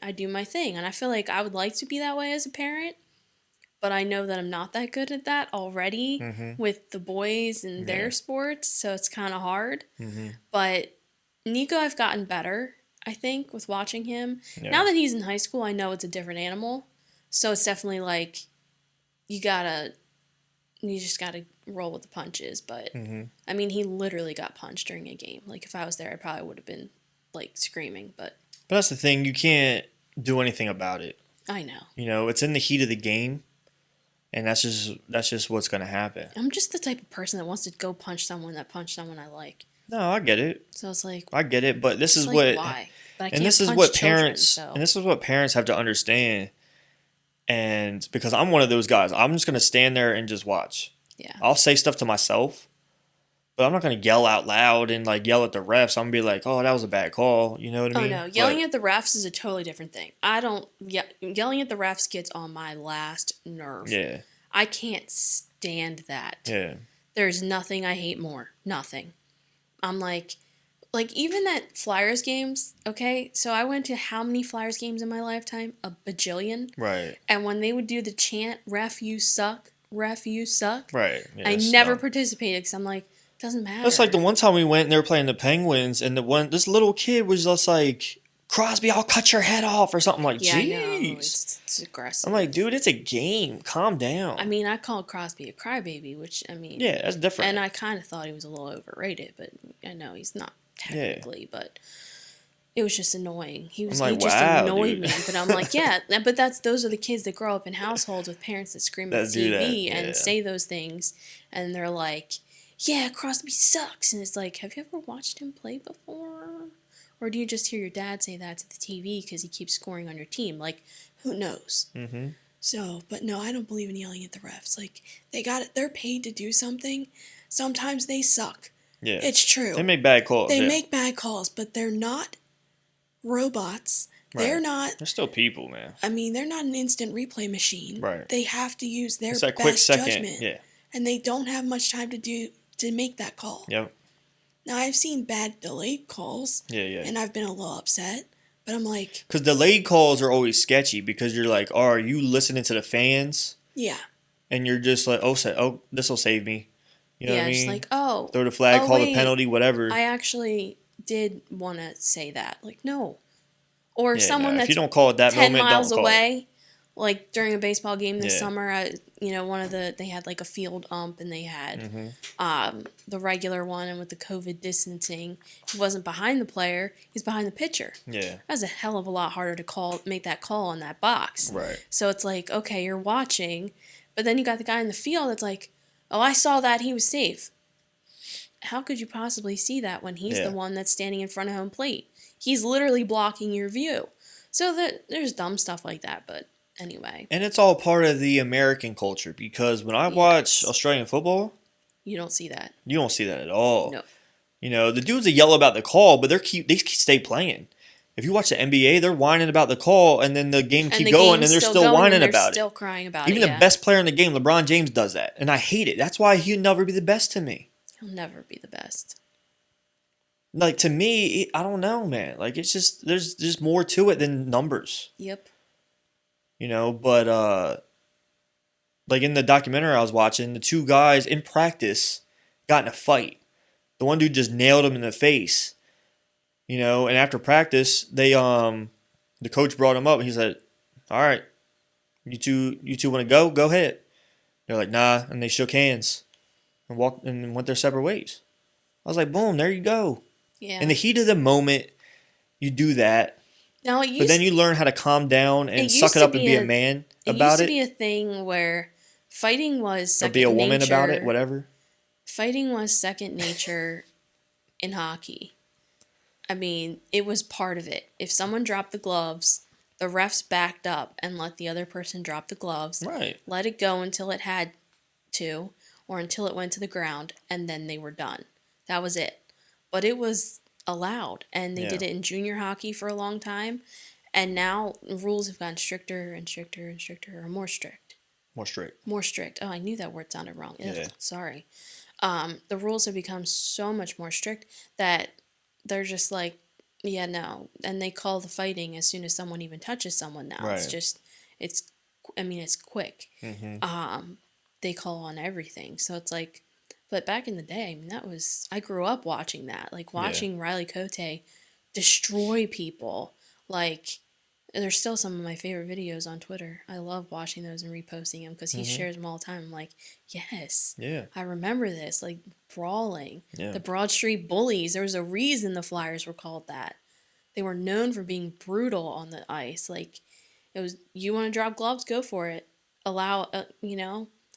I do my thing. And I feel like I would like to be that way as a parent, but I know that I'm not that good at that already Mm-hmm. with the boys and their Yeah. sports, so it's kind of hard. Mm-hmm. But Nico, I've gotten better, I think, with watching him. Yeah. Now that he's in high school, I know it's a different animal. So it's definitely like you just gotta roll with the punches. But Mm-hmm. I mean, he literally got punched during a game. Like if I was there, I probably would have been like screaming. But that's the thing. You can't do anything about it. I know. It's in the heat of the game, and that's just what's gonna happen. I'm just the type of person that wants to go punch someone that punched someone I like. No, I get it. So it's like, I get it, but this it's is like, what why? But I and can't this is punch what children, parents so. and this is what parents have to understand. And because I'm one of those guys, I'm just gonna stand there and just watch. Yeah. I'll say stuff to myself, but I'm not gonna yell out loud and like yell at the refs. I'm gonna be like, "Oh, that was a bad call." You know what I Oh mean? no, yelling at the refs is a totally different thing. Yelling at the refs gets on my last nerve. Yeah, I can't stand that. yeah, There's nothing I hate more. Nothing. I'm like even at Flyers games, okay? So I went to how many Flyers games in my lifetime? A bajillion. right, And when they would do the chant, "Ref, you suck. Ref, you suck." right. Yeah, I that's never dumb. participated because I'm like, doesn't matter. That's like the one time we went and they were playing the Penguins, and this little kid was just like, "Crosby, I'll cut your head off," or something like, yeah, I know. "Jeez." It's aggressive. I'm like, dude, it's a game. Calm down. I mean, I called Crosby a crybaby, which, I mean... yeah, that's different. And I kind of thought he was a little overrated, but I know he's not technically, but it was just annoying. He I'm like, just wow, annoyed dude. me, but I'm like, yeah, but those are the kids that grow up in households with parents that scream at That the do that, TV yeah. and say those things, and they're like, yeah, Crosby sucks, and it's like, have you ever watched him play before? Or do you just hear your dad say that to the TV because he keeps scoring on your team? Like, who knows? Mm-hmm. So, but no, I don't believe in yelling at the refs. Like, they're paid to do something. Sometimes they suck. Yeah, It's true. they make bad calls. They yeah. make bad calls, but they're not robots. They're Right. not, They're still people, man. I mean, they're not an instant replay machine. Right. They have to use their It's that best quick second. judgment. Yeah. And they don't have much time to make that call. Yep. Now, I've seen bad delayed calls, Yeah, yeah. and I've been a little upset, but I'm like, Because delayed calls are always sketchy because you're like, oh, are you listening to the fans? yeah. And you're just like, oh, this will save me. You know yeah, what I mean? just like, oh, throw the flag, oh, call the wait, penalty, whatever. I actually did want to say that. Like, no. Or Yeah, someone no, that's if you don't call it that 10 moment, miles don't call it. away, like during a baseball game this Yeah. summer, they had like a field ump and they had Mm-hmm. the regular one, and with the COVID distancing, he wasn't behind the player, he's behind the pitcher. Yeah. That was a hell of a lot harder to make that call on that box. Right. So it's like, okay, you're watching, but then you got the guy in the field that's like, oh, I saw that, he was safe. How could you possibly see that when he's Yeah. the one that's standing in front of home plate? He's literally blocking your view. So there's dumb stuff like that, but anyway, And it's all part of the American culture because when I watch Yes. Australian football, you don't see that. you don't see that at all. No. The dudes that yell about the call, but they stay playing. If you watch the NBA, they're whining about the call, and then the game And keep the going, game's and they're still going, whining and they're about still it. crying about Even it. the best player in the game, LeBron James, does that, and I hate it. That's why he'll never be the best to me. He'll never be the best. Like to me, I don't know, man. Like it's just there's just more to it than numbers, Yep. But like in the documentary I was watching, the two guys in practice got in a fight. The one dude just nailed him in the face, and after practice, the coach brought him up and he said, "All right, you two want to go? Go ahead." They're like, "Nah," and they shook hands and walked and went their separate ways. I was like, "Boom, there you go." Yeah. In the heat of the moment, you do that, Now but then you learn how to calm down and used suck it to up and be be a a- man it about used to it, be a thing where fighting was or second be a woman nature. about it, whatever. Fighting was second nature in hockey. I mean, it was part of it. If someone dropped the gloves, the refs backed up and let the other person drop the gloves. Right. Let it go until it had to, or until it went to the ground, and then they were done. That was it. But it was allowed, and they Yeah. did it in junior hockey for a long time. And now rules have gotten stricter and stricter and stricter, or more strict. More strict. More strict. Oh, I knew that word sounded wrong. Ugh, Yeah. sorry. The rules have become so much more strict that they're just like, yeah, no. And they call the fighting as soon as someone even touches someone now. Right. It's just, it's quick. They call on everything. So it's like, but back in the day, I mean, I grew up watching that. Like, watching Riley Cote destroy people. Like, there's still some of my favorite videos on Twitter. I love watching those and reposting them because he shares them all the time. I'm like, yes, I remember this. Like, brawling. Yeah. The Broad Street Bullies. There was a reason the Flyers were called that. They were known for being brutal on the ice. Like, it was, you want to drop gloves? Go for it. Allow,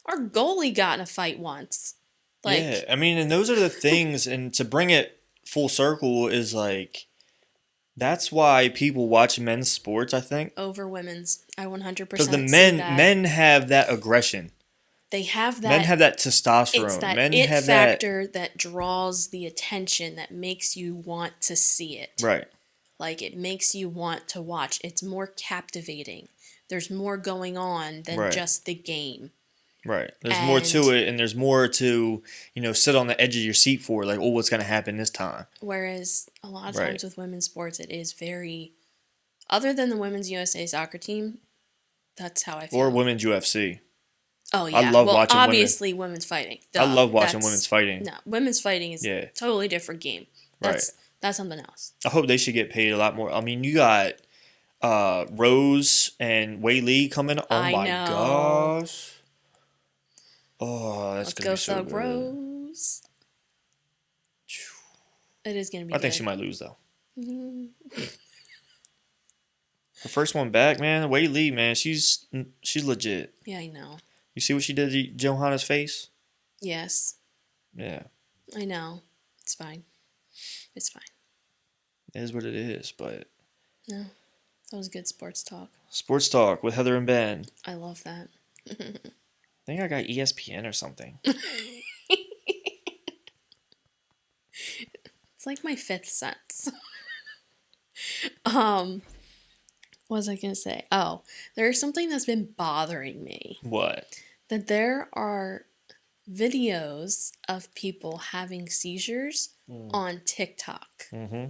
our goalie got in a fight once. Like, yeah, I mean, and those are the things, and to bring it full circle is like, that's why people watch men's sports, I think. over women's. I 100% Because the see that. men have that aggression. They have that. Men have that testosterone. It's that men it have factor that draws the attention, that makes you want to see it. Right. Like, it makes you want to watch. It's more captivating. There's more going on than just the game. Right. There's more to it, and there's more to, sit on the edge of your seat for, like, oh, what's going to happen this time? Whereas a lot of times with women's sports, it is very, other than the women's USA soccer team, that's how I feel. Or women's UFC. Oh, yeah. I love watching obviously, women's fighting. Duh. I love watching women's fighting. No, women's fighting is a totally different game. That's something else. I hope they should get paid a lot more. I mean, you got Rose and Wei Lee coming. Oh, my gosh. Oh, that's going to be so good. Rose. It is going to be I think she might lose, though. Her first one back, man. Wei Lee, man, she's legit. Yeah, I know. You see what she did to Johanna's face? Yes. Yeah. I know. It's fine. It's fine. It is what it is, but... No. That was good sports talk. Sports talk with Heather and Ben. I love that. I think I got ESPN or something. It's like my fifth sense. What was I going to say? Oh, there's something that's been bothering me. What? That there are videos of people having seizures on TikTok. Mm-hmm.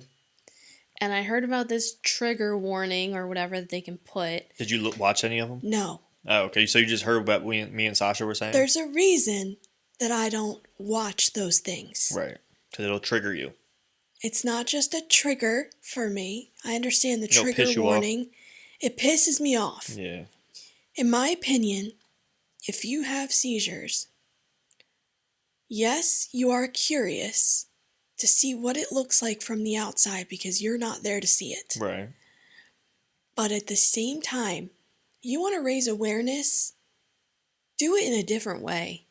And I heard about this trigger warning or whatever that they can put. Did you watch any of them? No. Oh, okay. So you just heard what me and Sasha were saying? There's a reason that I don't watch those things. Right. Because it'll trigger you. It's not just a trigger for me. I understand the It'll trigger piss you warning. off. It pisses me off. Yeah. In my opinion, if you have seizures, yes, you are curious to see what it looks like from the outside because you're not there to see it. Right. But at the same time, you want to raise awareness, do it in a different way.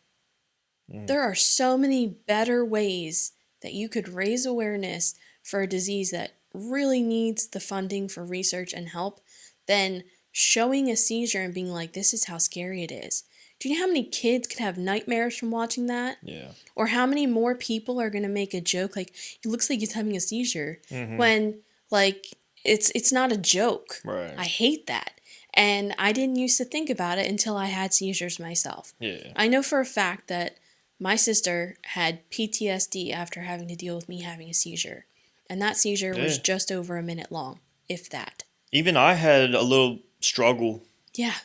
There are so many better ways that you could raise awareness for a disease that really needs the funding for research and help than showing a seizure and being like, this is how scary it is. Do you know how many kids could have nightmares from watching that? Yeah. Or how many more people are going to make a joke like, it looks like he's having a seizure when, like, it's not a joke. Right. I hate that. And I didn't used to think about it until I had seizures myself. Yeah. I know for a fact that my sister had PTSD after having to deal with me having a seizure. And that seizure was just over a minute long, if that. Even I had a little struggle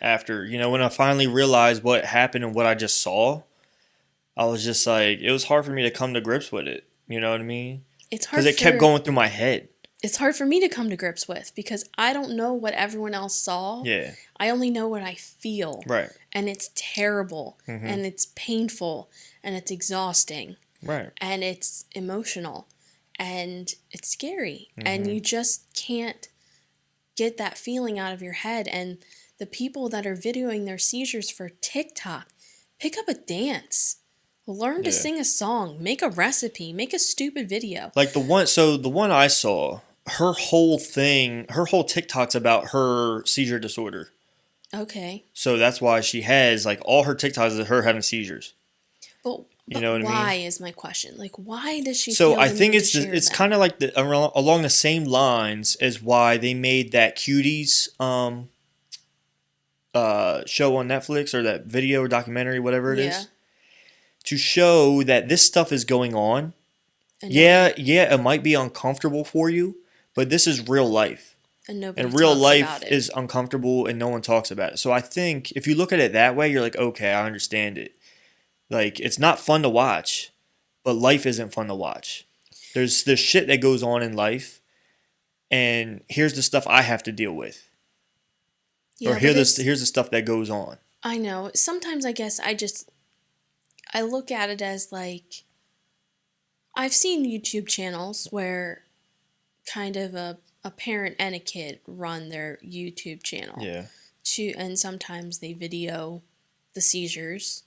after, when I finally realized what happened and what I just saw. I was just like, it was hard for me to come to grips with it. You know what I mean? It's hard because it kept going through my head. It's hard for me to come to grips with because I don't know what everyone else saw. Yeah. I only know what I feel. Right. And it's terrible. And it's painful. And it's exhausting. Right. And it's emotional. And it's scary. And you just can't get that feeling out of your head. And the people that are videoing their seizures for TikTok, pick up a dance. Learn to sing a song. Make a recipe. Make a stupid video. Like the one I saw, her whole TikTok's about her seizure disorder. Okay. So that's why she has, like, all her TikToks is her having seizures. But You know what I Why mean? is my question? Like, why does she So feel I the think need it's to share it's them? kind of like along the same lines as why they made that cuties show on Netflix, or that video or documentary, whatever it Yeah. is, to show that this stuff is going on. And Yeah, nobody, yeah, it might be uncomfortable for you, but this is real life. and nobody And real talks life about it. is uncomfortable and no one talks about it. So I think if you look at it that way, you're like, okay, I understand it. Like, it's not fun to watch, but life isn't fun to watch. There's shit that goes on in life, and here's the stuff I have to deal with. Or Yeah, but here's the stuff that goes on. I know. Sometimes I guess I look at it as like, I've seen YouTube channels where kind of a parent and a kid run their YouTube channel. Yeah. And sometimes they video the seizures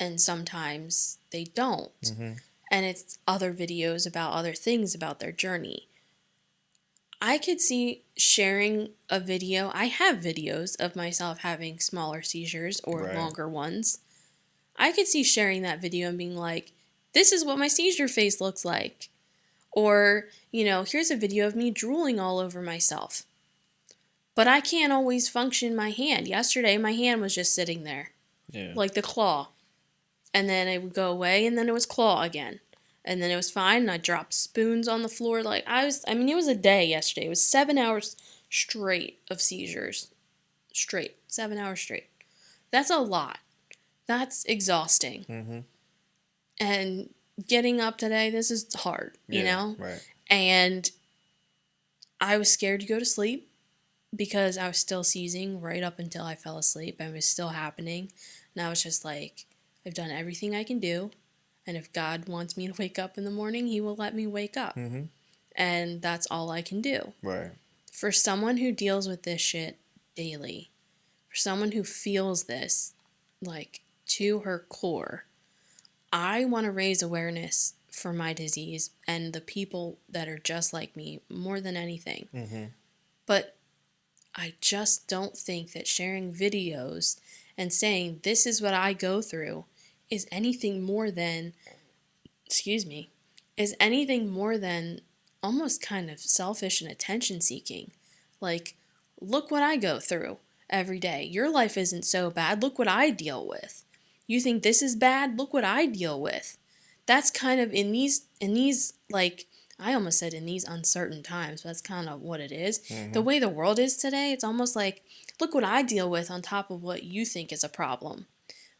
and sometimes they don't. Mm-hmm. And it's other videos about other things about their journey. I could see sharing a video. I have videos of myself having smaller seizures or Right. longer ones. I could see sharing that video and being like, this is what my seizure face looks like. Or, here's a video of me drooling all over myself. But I can't always function my hand. Yesterday, my hand was just sitting there, Yeah. like the claw. And then it would go away, and then it was claw again. And then it was fine, and I dropped spoons on the floor. It was a day yesterday. It was 7 hours straight of seizures. 7 hours straight. That's a lot. That's exhausting. Mm-hmm. And getting up today, this is hard, you know? Right. And I was scared to go to sleep because I was still seizing right up until I fell asleep. And it was still happening. And I was just like, I've done everything I can do. And if God wants me to wake up in the morning, he will let me wake up. Mm-hmm. And that's all I can do. Right. For someone who deals with this shit daily, for someone who feels this, like, to her core, I want to raise awareness for my disease and the people that are just like me more than anything. Mm-hmm. But I just don't think that sharing videos and saying this is what I go through is anything more than, almost kind of selfish and attention seeking. Like, look what I go through every day. Your life isn't so bad. Look what I deal with. You think this is bad? Look what I deal with. That's kind of in these like, I almost said in these uncertain times, but that's kind of what it is. Mm-hmm. The way the world is today, it's almost like, look what I deal with on top of what you think is a problem.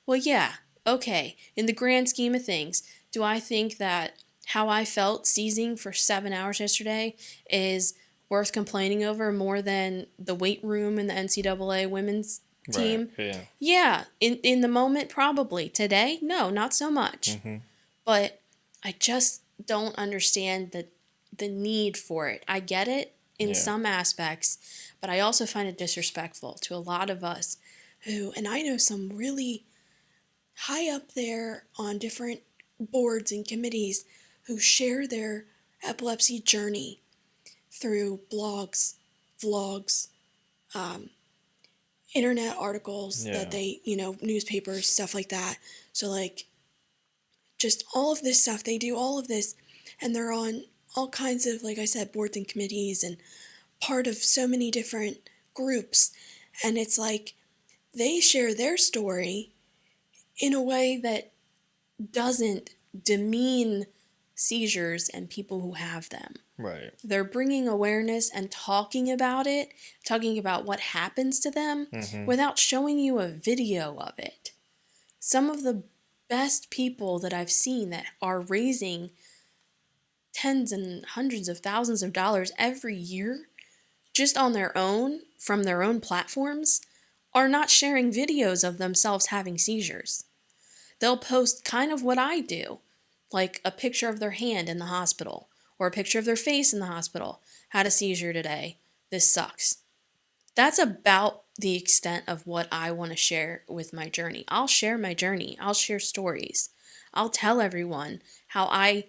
Well, yeah, okay. In the grand scheme of things, do I think that how I felt seizing for 7 hours yesterday is worth complaining over more than the weight room in the NCAA women's team? Right. Yeah. Yeah, in the moment, probably. Today, no, not so much. Mm-hmm. But I just don't understand the need for it. I get it in some aspects, but I also find it disrespectful to a lot of us Who, and I know some really high up there on different boards and committees who share their epilepsy journey through blogs, vlogs, internet articles that they, newspapers, stuff like that. So, like, just all of this stuff, they do all of this, and they're on all kinds of, like I said, boards and committees and part of so many different groups. And it's like they share their story in a way that doesn't demean seizures and people who have them. Right. They're bringing awareness and talking about it, talking about what happens to them without showing you a video of it. Some of the best people that I've seen that are raising tens and hundreds of thousands of dollars every year just on their own, from their own platforms, are not sharing videos of themselves having seizures. They'll post kind of what I do, like a picture of their hand in the hospital or a picture of their face in the hospital. Had a seizure today. This sucks. That's about the extent of what I want to share with my journey. I'll share my journey. I'll share stories. I'll tell everyone how I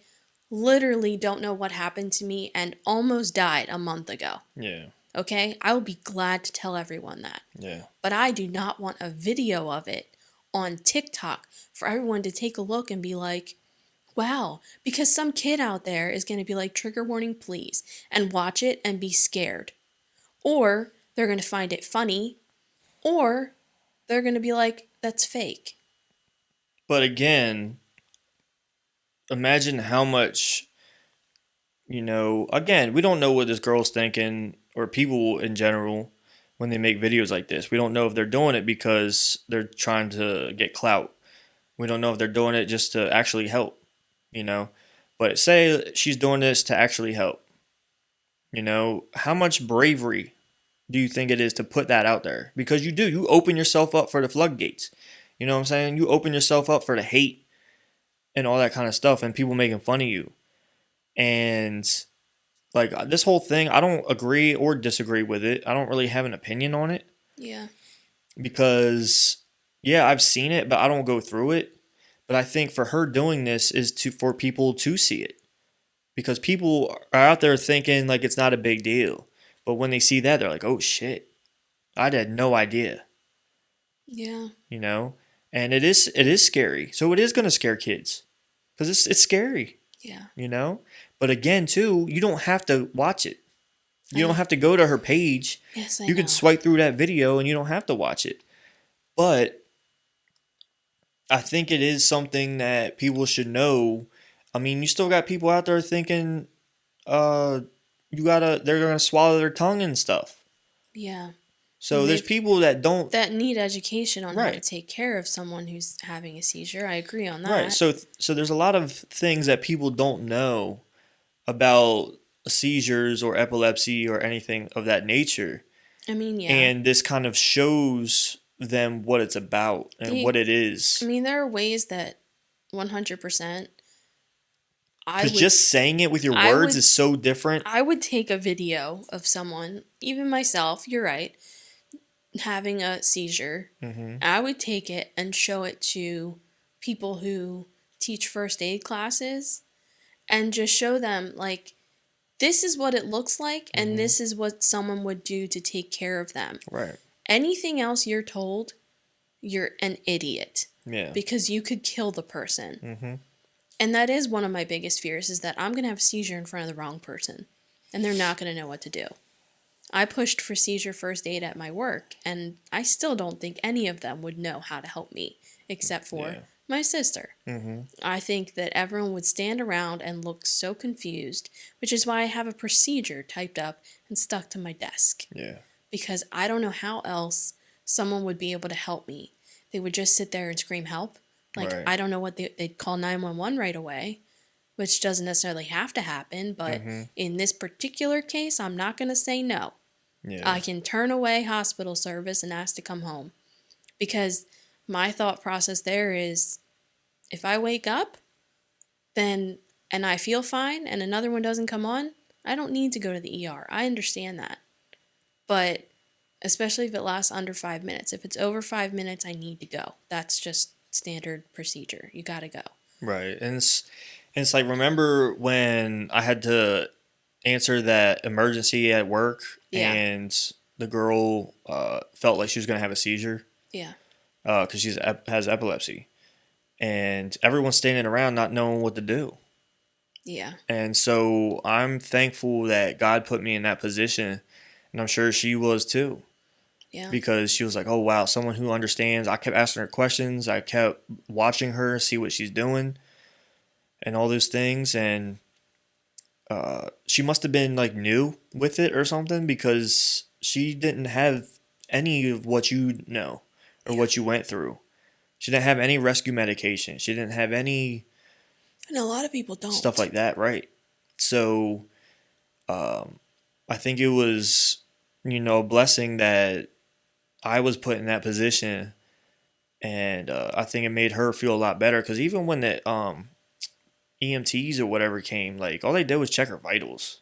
literally don't know what happened to me and almost died a month ago. Yeah. Okay? I will be glad to tell everyone that. Yeah. But I do not want a video of it on TikTok for everyone to take a look and be like, wow, because some kid out there is going to be like, trigger warning, please, and watch it and be scared. Or they're going to find it funny, or they're going to be like, that's fake. But again, imagine how much, again, we don't know what this girl's thinking or people in general when they make videos like this. We don't know if they're doing it because they're trying to get clout. We don't know if they're doing it just to actually help, But say she's doing this to actually help. How much bravery do you think it is to put that out there? Because you open yourself up for the floodgates. You know what I'm saying? You open yourself up for the hate and all that kind of stuff and people making fun of you. And like this whole thing, I don't agree or disagree with it. I don't really have an opinion on it. Yeah. Because yeah, I've seen it, but I don't go through it. But I think for her doing this is for people to see it. Because people are out there thinking like it's not a big deal. But when they see that, they're like, oh shit, I had no idea. Yeah. And it is scary. So it is going to scare kids because it's scary. Yeah. But again, too, you don't have to watch it. You don't have to go to her page. Yes, I You know. could swipe through that video and you don't have to watch it. But I think it is something that people should know. I mean, you still got people out there thinking, they're gonna swallow their tongue and stuff. Yeah. So there's people that need education on how Right. to take care of someone who's having a seizure. I agree on that. Right. So there's a lot of things that people don't know about seizures or epilepsy or anything of that nature. I mean, yeah. And this kind of shows them what it's about and what it is. I mean, there are ways that 100%. Because just saying it with your words is so different. I would take a video of someone, even myself, you're right, having a seizure. Mm-hmm. I would take it and show it to people who teach first aid classes and just show them, like, this is what it looks like and this is what someone would do to take care of them. Right. Anything else you're told, you're an idiot. Yeah. Because you could kill the person. Mm-hmm. And that is one of my biggest fears, is that I'm going to have a seizure in front of the wrong person. And they're not going to know what to do. I pushed for seizure first aid at my work, and I still don't think any of them would know how to help me, except for my sister. Mm-hmm. I think that everyone would stand around and look so confused, which is why I have a procedure typed up and stuck to my desk. Yeah. Because I don't know how else someone would be able to help me. They would just sit there and scream help. Like, Right. I don't know what they'd call 911 right away, which doesn't necessarily have to happen. But in this particular case, I'm not going to say no. Yeah. I can turn away hospital service and ask to come home. Because my thought process there is, if I wake up, and I feel fine and another one doesn't come on, I don't need to go to the ER. I understand that. But especially if it lasts under 5 minutes. If it's over 5 minutes, I need to go. That's just standard procedure. You got to go. Right. And it's like, remember when I had to answer that emergency at work and the girl felt like she was going to have a seizure? Yeah. Because she has epilepsy. And everyone's standing around not knowing what to do. Yeah. And so I'm thankful that God put me in that position. And I'm sure she was too. Yeah. Because she was like, oh, wow, someone who understands. I kept asking her questions. I kept watching her, see what she's doing and all those things. And she must have been like new with it or something, because she didn't have any of what you know or what you went through. She didn't have any rescue medication. She didn't have any... And a lot of people don't. Stuff like that, right. So I think it was, a blessing that I was put in that position, and I think it made her feel a lot better, because even when the EMTs or whatever came, like, all they did was check her vitals.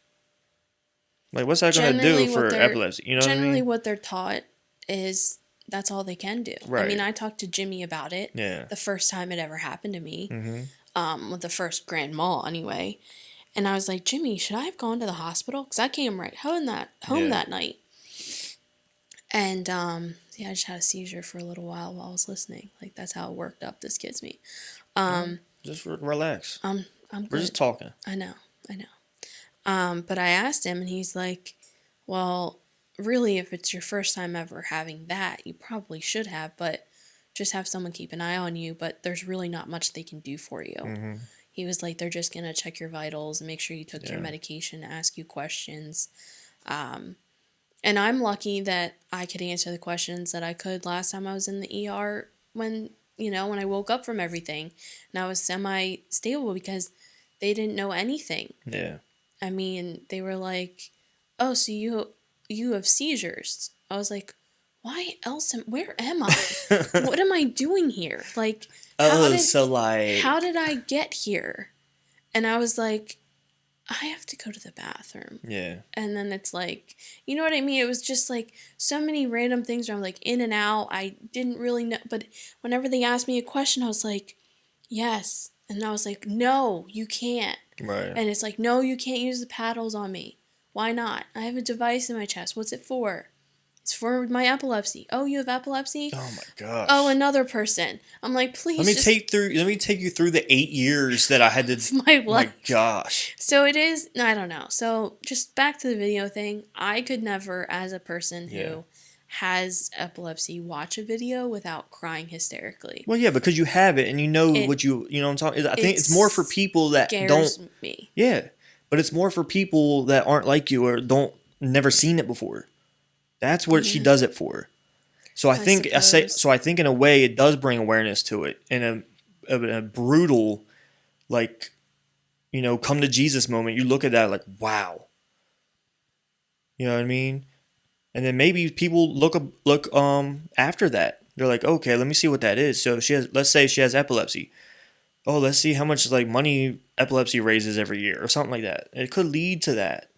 Like, what's that going to do for epilepsy? You know what I mean? Generally, what they're taught is that's all they can do. Right. I mean, I talked to Jimmy about it the first time it ever happened to me, with the first grand mal anyway. And I was like, Jimmy, should I have gone to the hospital? Because I came right home that night. And Yeah, I just had a seizure for a little while I was listening. Like, that's how worked up this gets me. Just relax. I'm We're good. just talking. I know. But I asked him, and he's like, well, really, if it's your first time ever having that, you probably should have, but just have someone keep an eye on you, but there's really not much they can do for you. Mm-hmm. He was like, they're just going to check your vitals and make sure you took your medication, ask you questions. And I'm lucky that I could answer the questions that I could last time I was in the ER when I woke up from everything. And I was semi-stable because they didn't know anything. Yeah. I mean, they were like, "Oh, so you have seizures." I was like, where am I? What am I doing here? Like, how did I get here? And I was like, I have to go to the bathroom. Yeah. And then it's like, you know what I mean? It was just like so many random things where I'm like in and out. I didn't really know, but whenever they asked me a question, I was like, yes. And I was like, no, you can't. Right. And it's like, no, you can't use the paddles on me. Why not? I have a device in my chest. What's it for? It's for my epilepsy. Oh, you have epilepsy? Oh my gosh. Oh, another person. I'm like, please. Let me take you through the 8 years that I had to. My life. My gosh. So it is. I don't know. So just back to the video thing. I could never, as a person who has epilepsy, watch a video without crying hysterically. Well, yeah, because you have it and you know what you know what I'm talking. I think it's more for people that don't. Me. Yeah, but it's more for people that aren't like you or don't never seen it before. That's what she does it for. So I think in a way it does bring awareness to it in a brutal, like, come to Jesus moment. You look at that like, wow. You know what I mean? And then maybe people look after that. They're like, okay, let me see what that is. So let's say she has epilepsy. Oh, let's see how much like money epilepsy raises every year or something like that. It could lead to that.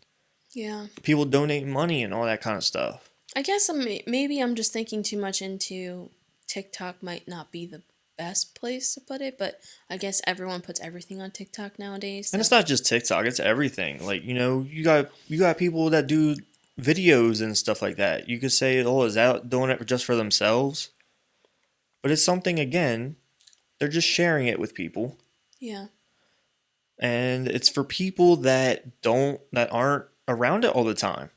Yeah. People donate money and all that kind of stuff. I guess maybe I'm just thinking too much into TikTok. Might not be the best place to put it, but I guess everyone puts everything on TikTok nowadays. So. And it's not just TikTok; it's everything. Like you got people that do videos and stuff like that. You could say, "Oh, is that doing it just for themselves?" But it's something again. They're just sharing it with people. Yeah. And it's for people that aren't around it all the time.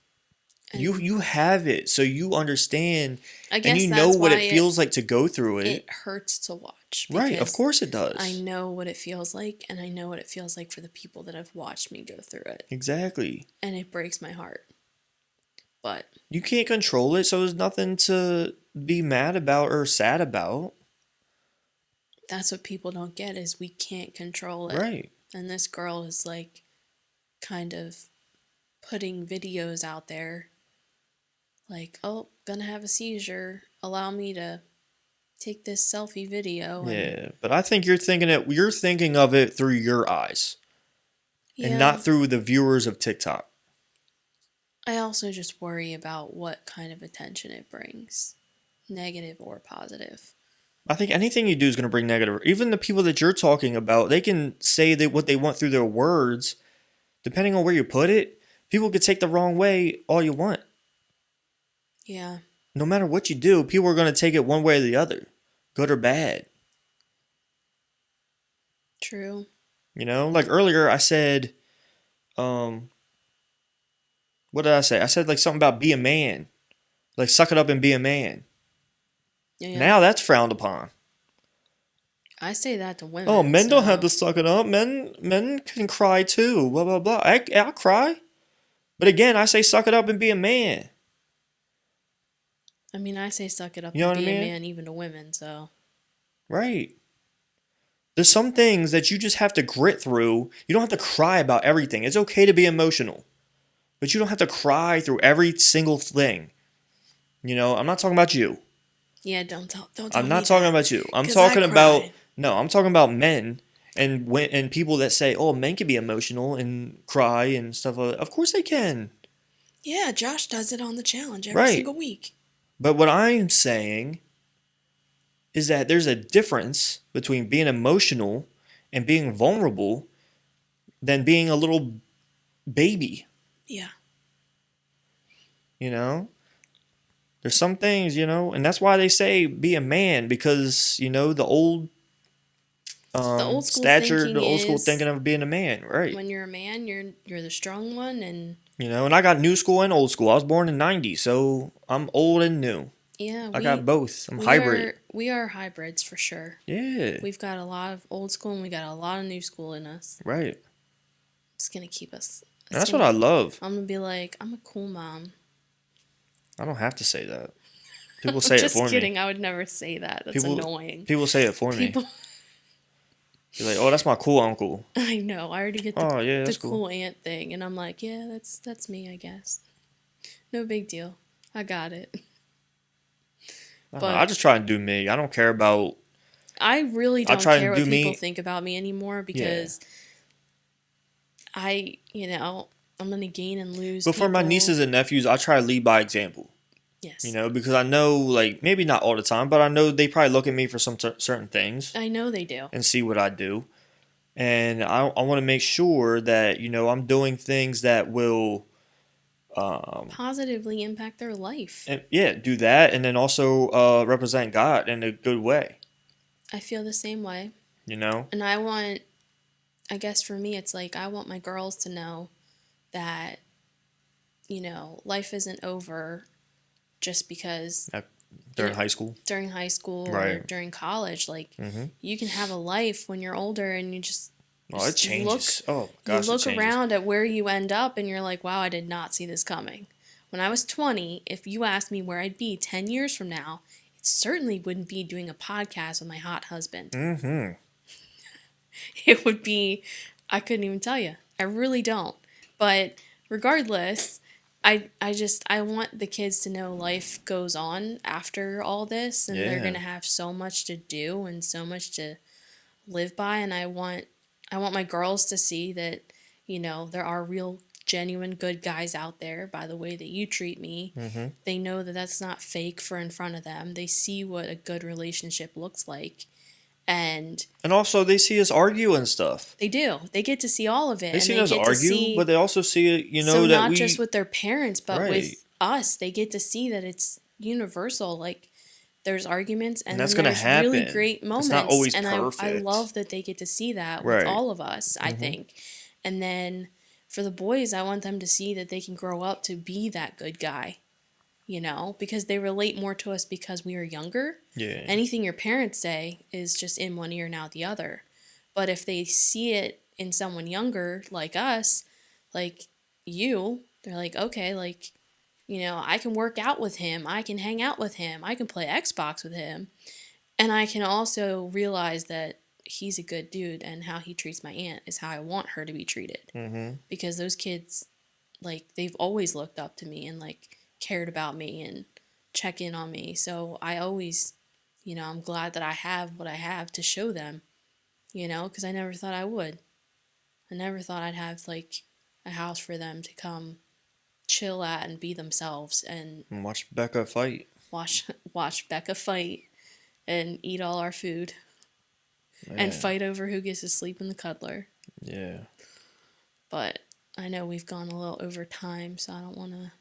You have it, so you understand, I guess and you know what it feels like to go through it. It hurts to watch. Right, of course it does. I know what it feels like, and I know what it feels like for the people that have watched me go through it. Exactly. And it breaks my heart. But you can't control it, so there's nothing to be mad about or sad about. That's what people don't get is we can't control it. Right. And this girl is like kind of putting videos out there like, oh, gonna have a seizure. Allow me to take this selfie video. Yeah, but I think you're thinking of it through your eyes. Yeah. And not through the viewers of TikTok. I also just worry about what kind of attention it brings. Negative or positive. I think anything you do is going to bring negative. Even the people that you're talking about, they can say what they want through their words. Depending on where you put it, people could take the wrong way all you want. Yeah. No matter what you do, people are going to take it one way or the other. Good or bad. True. Like earlier I said, what did I say? I said like something about be a man. Like suck it up and be a man. Yeah. Now that's frowned upon. I say that to women. Oh, men don't have to suck it up. Men can cry too. Blah blah blah. I'll cry, but again, I say suck it up and be a man. I mean, I say suck it up and be a man even to women. So. Right. There's some things that you just have to grit through. You don't have to cry about everything. It's okay to be emotional, but you don't have to cry through every single thing. I'm not talking about you. Yeah, don't tell I'm not talking about you. I'm talking about men and people that say, "Oh, men can be emotional and cry and stuff like that." Of course they can. Yeah, Josh does it on the challenge every single week. But what I'm saying is that there's a difference between being emotional and being vulnerable than being a little baby. Yeah. There's some things, and that's why they say be a man, because The old school stature, thinking the old school is thinking of being a man, right? when you're a man, you're the strong one, and And I got new school and old school. I was born in '90, so I'm old and new. yeah, I got both. I'm hybrid. We are hybrids for sure. Yeah. We've got a lot of old school and we got a lot of new school in us. Right. It's gonna keep us. And that's what I love. I'm gonna be like, I'm a cool mom. I don't have to say that. People say it for me. Just kidding. I would never say that. That's annoying. People say it for me. You're like, oh, that's my cool uncle. I know. I already get the cool aunt thing, and I'm like, yeah, that's me, I guess. No big deal. I got it. But I just try and do me. I don't care about. I really don't care what people think about me anymore, because I'm gonna gain and lose. But for my nieces and nephews, I try to lead by example. Yes. Because I know, like, maybe not all the time, but I know they probably look at me for some certain things. I know they do. And see what I do. And I want to make sure that, I'm doing things that will positively impact their life. And, do that. And then also represent God in a good way. I feel the same way. And I guess for me, it's like I want my girls to know that, life isn't over just because during high school or during college. Like, you can have a life when you're older, and you just it changes. You look around at where you end up, and you're like, wow, I did not see this coming. When I was 20, if you asked me where I'd be 10 years from now, it certainly wouldn't be doing a podcast with my hot husband. It would be, I couldn't even tell you. I really don't. But regardless, I want the kids to know life goes on after all this, and they're going to have so much to do and so much to live by. And I want my girls to see that, there are real, genuine good guys out there by the way that you treat me. They know that that's not fake for in front of them. They see what a good relationship looks like. And also they see us argue and stuff. They do. They get to see all of it. They see us argue, but they also see it, so not just with their parents, but with us. They get to see that it's universal. Like, there's arguments, and that's then there's really great moments. It's not always and perfect. I love that they get to see that with all of us, I think. And then for the boys, I want them to see that they can grow up to be that good guy. Because they relate more to us because we are younger. Yeah. Anything your parents say is just in one ear and out the other. But if they see it in someone younger, like us, like you, they're like, okay, like, I can work out with him. I can hang out with him. I can play Xbox with him. And I can also realize that he's a good dude, and how he treats my aunt is how I want her to be treated. Because those kids, like, they've always looked up to me and, like, cared about me and check in on me. So I always, I'm glad that I have what I have to show them, because I never thought I would. I never thought I'd have, like, a house for them to come chill at and be themselves and watch Becca fight. Watch Becca fight and eat all our food. And fight over who gets to sleep in the cuddler. Yeah. But I know we've gone a little over time, so I don't want to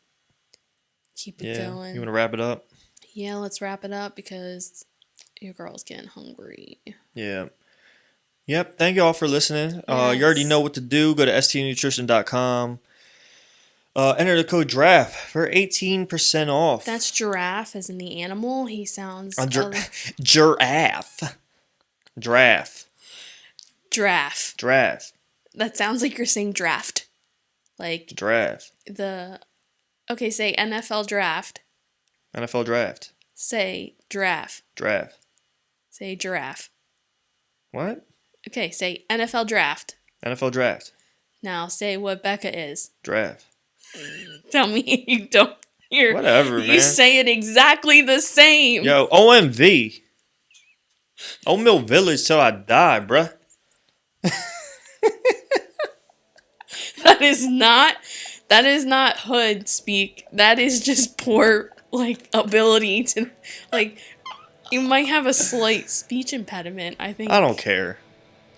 keep it going. You want to wrap it up? Yeah, let's wrap it up because your girl's getting hungry. Yeah. Yep. Thank you all for listening. Yes. You already know what to do. Go to stnutrition.com. Enter the code DRAFT for 18% off. That's giraffe as in the animal. He sounds... Giraffe. Draft. That sounds like you're saying draft. Like... Draft. Okay, say NFL draft. NFL draft. Say giraffe. Draft. Say giraffe. What? Okay, say NFL draft. NFL draft. Now say what Becca is. Draft. Tell me you don't hear. Whatever, man. You say it exactly the same. Yo, OMV. Old Mill Village till I die, bruh. That is not hood speak. That is just poor, like, ability to, like, you might have a slight speech impediment, I think. I don't care.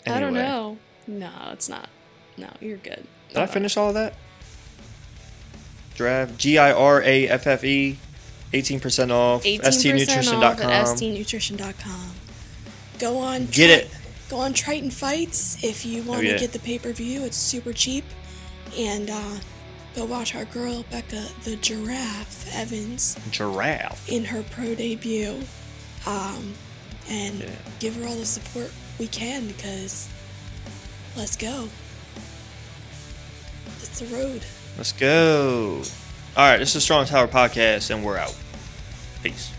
Anyway. I don't know. No, it's not. No, you're good. Did I finish all of that? Draft. GIRAFFE. 18% off. 18% off stnutrition.com. at stnutrition.com. Go on. Get it. Go on Triton Fights if you want to yeah. get the pay-per-view. It's super cheap. And go watch our girl, Becca the Giraffe Evans. Giraffe. In her pro debut. And give her all the support we can because let's go. It's the road. Let's go. All right, this is Strong Tower Podcast, and we're out. Peace.